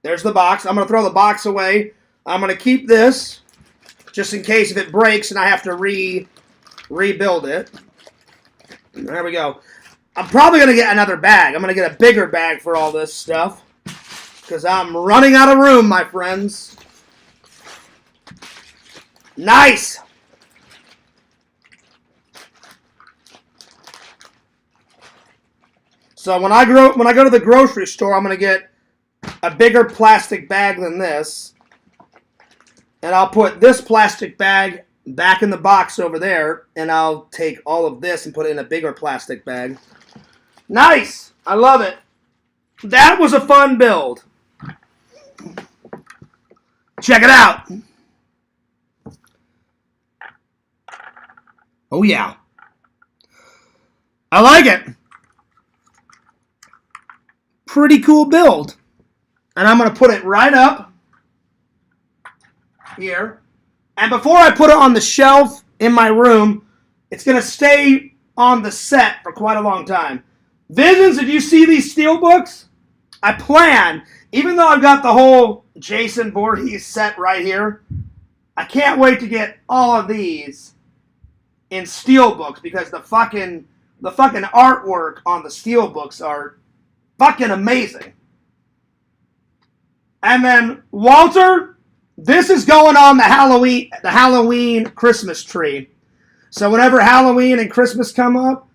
There's the box. I'm going to throw the box away. I'm going to keep this just in case if it breaks and I have to rebuild it. There we go. I'm probably going to get another bag. I'm going to get a bigger bag for all this stuff because I'm running out of room, my friends. Nice. So when I go to the grocery store, I'm going to get a bigger plastic bag than this. And I'll put this plastic bag back in the box over there. And I'll take all of this and put it in a bigger plastic bag. Nice! I love it. That was a fun build. Check it out. Oh, yeah. I like it. Pretty cool build. And I'm going to put it right up here. And before I put it on the shelf in my room, it's going to stay on the set for quite a long time. Visions, if you see these steelbooks, I plan, even though I've got the whole Jason Voorhees set right here, I can't wait to get all of these in steelbooks because the fucking artwork on the steelbooks are fucking amazing. And then Walter, this is going on the Halloween Christmas tree. So whenever Halloween and Christmas come up,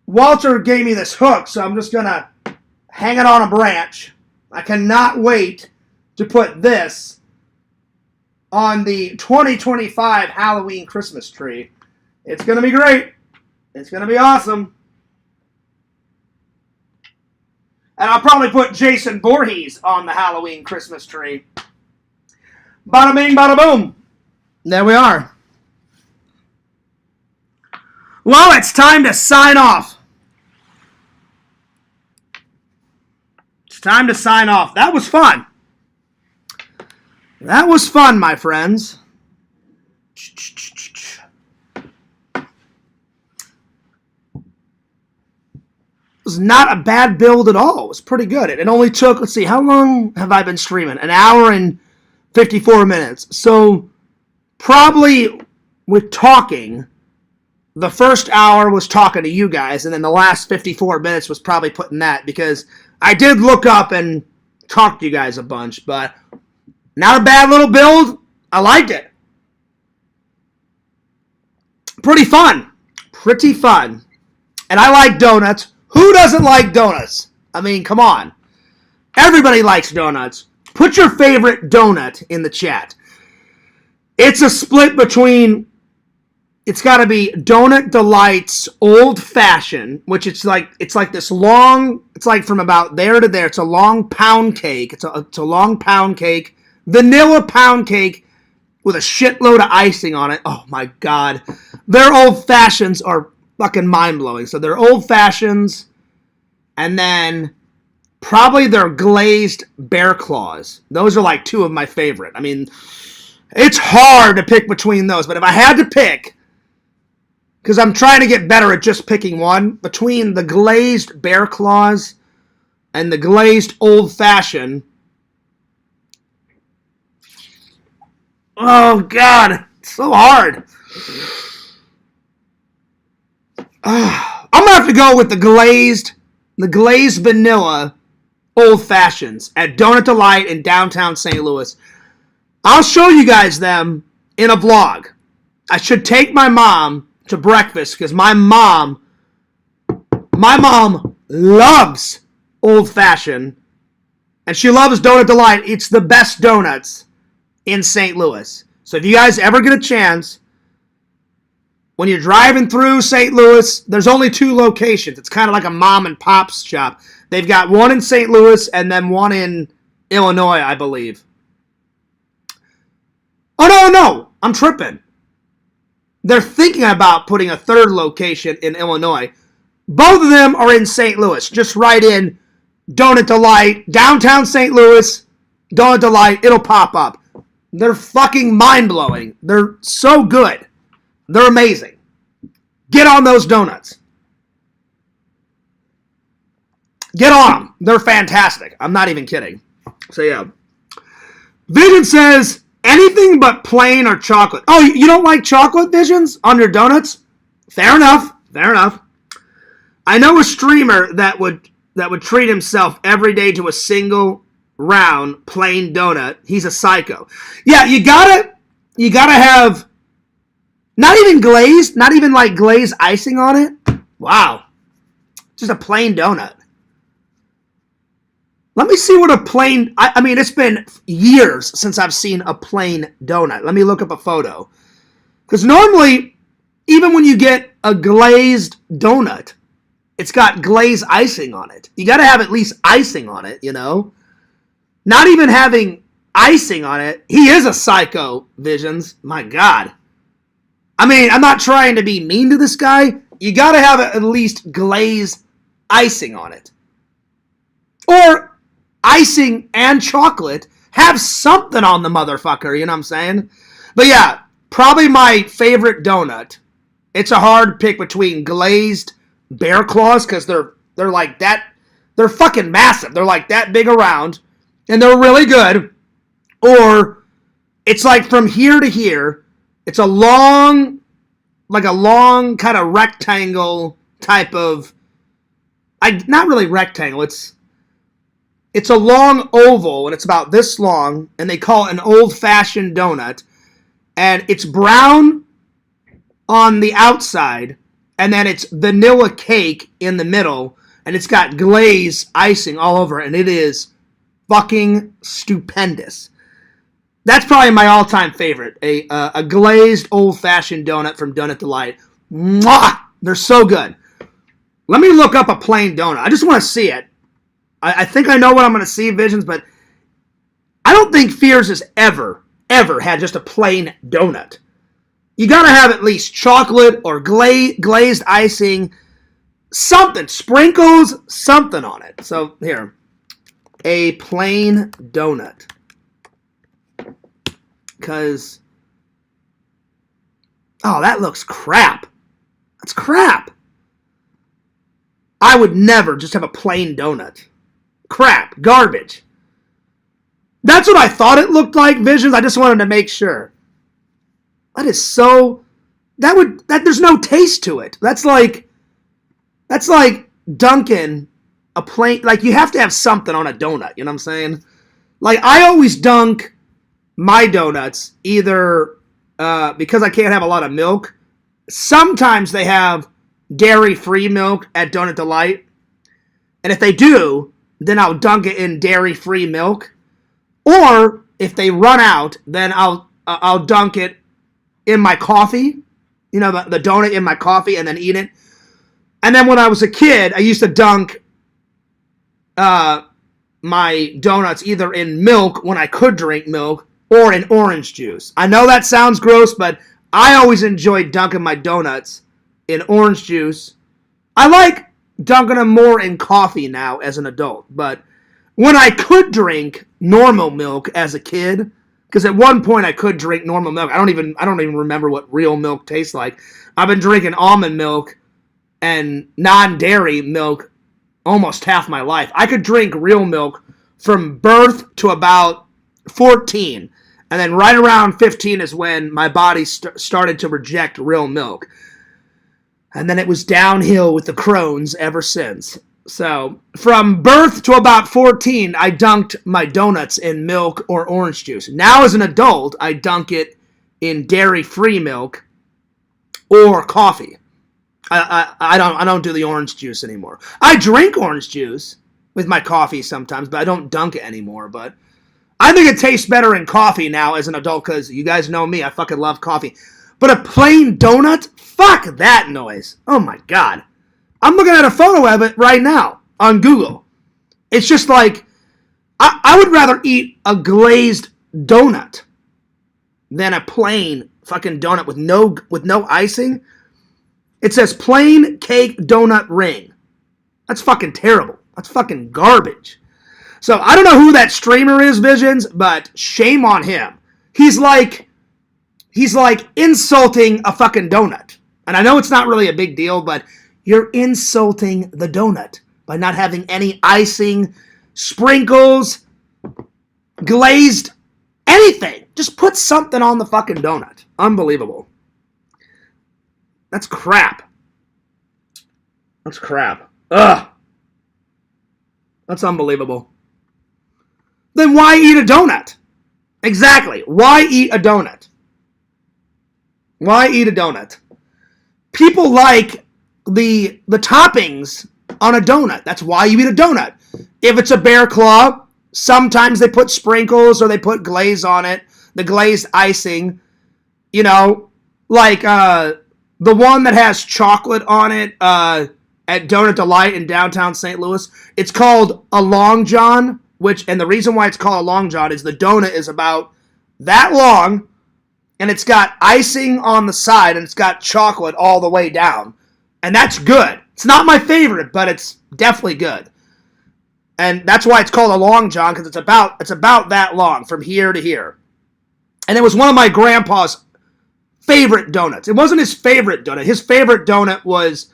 Walter gave me this hook, so I'm just gonna hang it on a branch. I cannot wait to put this on the 2025 Halloween Christmas tree. It's gonna be great. It's gonna be awesome. And I'll probably put Jason Voorhees on the Halloween Christmas tree. Bada bing, bada boom. There we are. Well, it's time to sign off. It's time to sign off. That was fun. That was fun, my friends. Was not a bad build at all. It was pretty good. It only took, let's see, how long have I been streaming? An hour and 54 minutes. So probably with talking, the first hour was talking to you guys, and then the last 54 minutes was probably putting that because I did look up and talk to you guys a bunch, but not a bad little build. I liked it. Pretty fun. Pretty fun. And I like donuts. Who doesn't like donuts? I mean, come on. Everybody likes donuts. Put your favorite donut in the chat. It's a split between, it's got to be Donut Delight's Old Fashioned, which it's like this long, it's like from about there to there. It's a long pound cake. It's a long pound cake, vanilla pound cake with a shitload of icing on it. Oh my God. Their Old Fashions are fucking mind-blowing. So they're Old Fashions, and then probably their glazed bear claws. Those are like two of my favorite. I mean, it's hard to pick between those, but if I had to pick, because I'm trying to get better at just picking one, between the glazed bear claws and the glazed Old Fashioned, oh God, it's so hard. I'm gonna have to go with the glazed vanilla Old Fashions at Donut Delight in downtown St. Louis. I'll show you guys them in a vlog. I should take my mom to breakfast because my mom loves Old Fashioned, and she loves Donut Delight. It's the best donuts in St. Louis. So if you guys ever get a chance, when you're driving through St. Louis, there's only 2 locations. It's kind of like a mom and pop's shop. They've got one in St. Louis and then one in Illinois, I believe. Oh, no, I'm tripping. They're thinking about putting a 3rd location in Illinois. Both of them are in St. Louis. Just write in Donut Delight, downtown St. Louis, Donut Delight. It'll pop up. They're fucking mind-blowing. They're so good. They're amazing. Get on those donuts. Get on them. They're fantastic. I'm not even kidding. So, yeah. Vision says, anything but plain or chocolate. Oh, you don't like chocolate, Visions, on your donuts? Fair enough. Fair enough. I know a streamer that would treat himself every day to a single round plain donut. He's a psycho. Yeah, you gotta have not even glazed, not even like glazed icing on it. Wow. Just a plain donut. Let me see what a plain, I mean, it's been years since I've seen a plain donut. Let me look up a photo. Because normally, even when you get a glazed donut, it's got glazed icing on it. You got to have at least icing on it, you know? Not even having icing on it. He is a psycho, Visions. My God. I mean, I'm not trying to be mean to this guy. You got to have at least glazed icing on it. Or icing and chocolate. Have something on the motherfucker, you know what I'm saying? But yeah, probably my favorite donut. It's a hard pick between glazed bear claws, because they're like that. They're fucking massive. They're like that big around. And they're really good. Or it's like from here to here. It's a long kind of rectangle type of, not really rectangle, it's a long oval, and it's about this long, and they call it an old-fashioned donut, and it's brown on the outside, and then it's vanilla cake in the middle, and it's got glaze icing all over, and it is fucking stupendous. That's probably my all-time favorite. A glazed old-fashioned donut from Donut Delight. Mwah! They're so good. Let me look up a plain donut. I just want to see it. I think I know what I'm going to see, Visions, but I don't think Fears has ever had just a plain donut. You got to have at least chocolate or glazed icing, something, sprinkles, something on it. So, here. A plain donut. Because, oh, that looks crap. That's crap. I would never just have a plain donut. Crap. Garbage. That's what I thought it looked like, Visions. I just wanted to make sure. That is so, there's no taste to it. That's like dunking a plain, like you have to have something on a donut, you know what I'm saying? Like I always dunk my donuts either because I can't have a lot of milk. Sometimes they have dairy-free milk at Donut Delight. And if they do, then I'll dunk it in dairy-free milk. Or if they run out, then I'll dunk it in my coffee. You know, the donut in my coffee and then eat it. And then when I was a kid, I used to dunk my donuts either in milk when I could drink milk or in orange juice. I know that sounds gross, but I always enjoyed dunking my donuts in orange juice. I like dunking them more in coffee now as an adult, but when I could drink normal milk as a kid, because at one point I could drink normal milk. I don't even remember what real milk tastes like. I've been drinking almond milk and non-dairy milk almost half my life. I could drink real milk from birth to about 14. And then right around 15 is when my body started to reject real milk. And then it was downhill with the Crohn's ever since. So from birth to about 14, I dunked my donuts in milk or orange juice. Now as an adult, I dunk it in dairy-free milk or coffee. I don't do the orange juice anymore. I drink orange juice with my coffee sometimes, but I don't dunk it anymore. But I think it tastes better in coffee now as an adult because you guys know me. I fucking love coffee. But a plain donut? Fuck that noise. Oh my God. I'm looking at a photo of it right now on Google. It's just like, I would rather eat a glazed donut than a plain fucking donut with no icing. It says plain cake donut ring. That's fucking terrible. That's fucking garbage. So I don't know who that streamer is, Visions, but shame on him. He's like insulting a fucking donut. And I know it's not really a big deal, but you're insulting the donut by not having any icing, sprinkles, glazed, anything. Just put something on the fucking donut. Unbelievable. That's crap. That's crap. Ugh. That's unbelievable. Then why eat a donut? Exactly. Why eat a donut? Why eat a donut? People like the toppings on a donut. That's why you eat a donut. If it's a bear claw, sometimes they put sprinkles or they put glaze on it. The glazed icing. You know, like the one that has chocolate on it at Donut Delight in downtown St. Louis. It's called a Long John, and the reason why it's called a Long John is the donut is about that long, and it's got icing on the side, and it's got chocolate all the way down. And that's good. It's not my favorite, but it's definitely good. And that's why it's called a Long John, because it's about that long, from here to here. And it was one of my grandpa's favorite donuts. It wasn't his favorite donut. His favorite donut was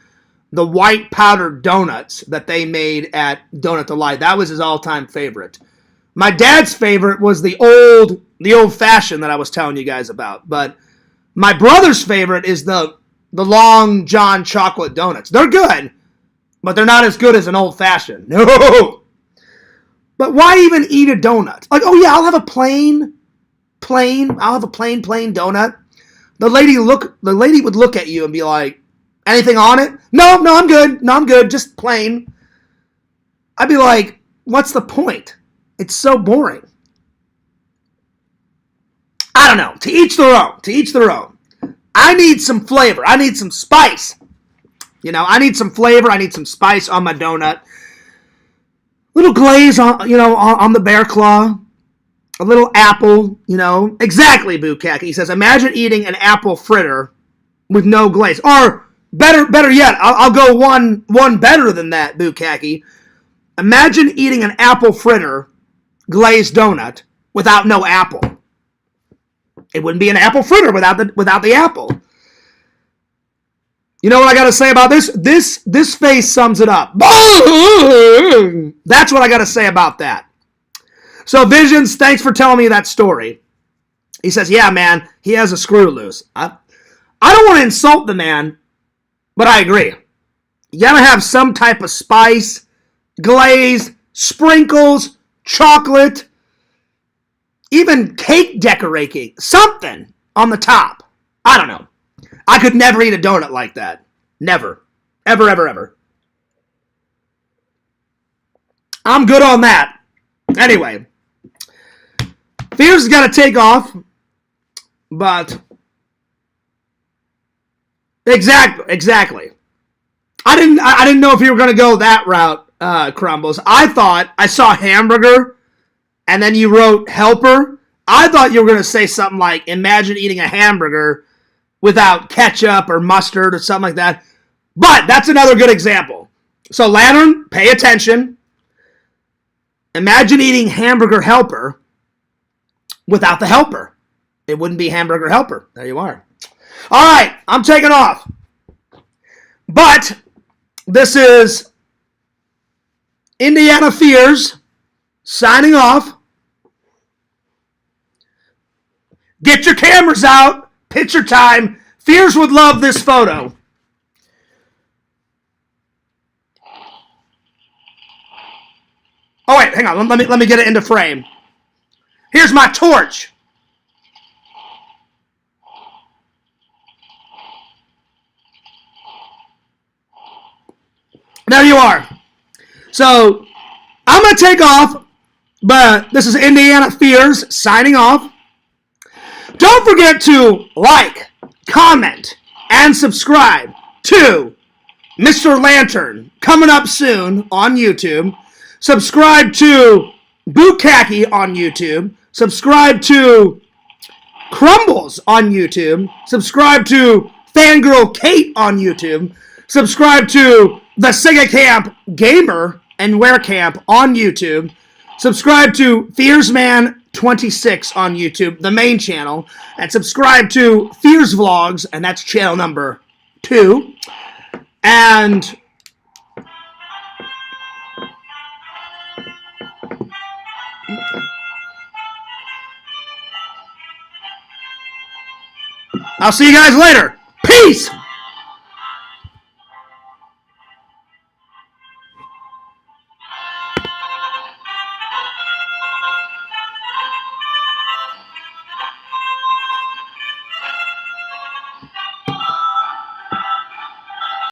the white powdered donuts that they made at Donut Delight. That was his all-time favorite. My dad's favorite was the old-fashioned that I was telling you guys about. But my brother's favorite is the Long John chocolate donuts. They're good, but they're not as good as an old-fashioned. No! But why even eat a donut? Like, oh yeah, I'll have a plain donut. The lady would look at you and be like, anything on it? No, I'm good. Just plain. I'd be like, what's the point? It's so boring. I don't know. To each their own. I need some flavor. I need some spice. You know, I need some flavor. I need some spice on my donut. Little glaze on the bear claw. A little apple, Exactly, Bukaki. He says, imagine eating an apple fritter with no glaze. Or, better yet, I'll go one better than that, Bukaki. Imagine eating an apple fritter glazed donut without no apple. It wouldn't be an apple fritter without the apple. You know what I got to say about this? This face sums it up. That's what I got to say about that. So, Visions, thanks for telling me that story. He says, yeah, man, he has a screw loose. I don't want to insult the man, but I agree. You got to have some type of spice, glaze, sprinkles, chocolate, even cake decorating, something on the top. I don't know. I could never eat a donut like that. Never. Ever, ever, ever. I'm good on that. Anyway, Fears has got to take off, but exactly. I didn't know if you were going to go that route, Crumbles. I thought I saw hamburger, and then you wrote helper. I thought you were going to say something like, imagine eating a hamburger without ketchup or mustard or something like that. But that's another good example. So, Lantern, pay attention. Imagine eating hamburger helper without the helper. It wouldn't be hamburger helper. There you are. All right, I'm taking off. But this is Indiana Fears signing off. Get your cameras out. Picture time. Fears would love this photo. Oh, wait, hang on. Let me get it into frame. Here's my torch. There you are. So, I'm going to take off, but this is Indiana Fears signing off. Don't forget to like, comment, and subscribe to Mr. Lantern, coming up soon on YouTube. Subscribe to Bukkake on YouTube. Subscribe to Crumbles on YouTube. Subscribe to Fangirl Kate on YouTube. Subscribe to the Sega Camp Gamer and Wear Camp on YouTube. Subscribe to Fearsman26 on YouTube, the main channel. And subscribe to Fears Vlogs, and that's channel number 2. And I'll see you guys later. Peace!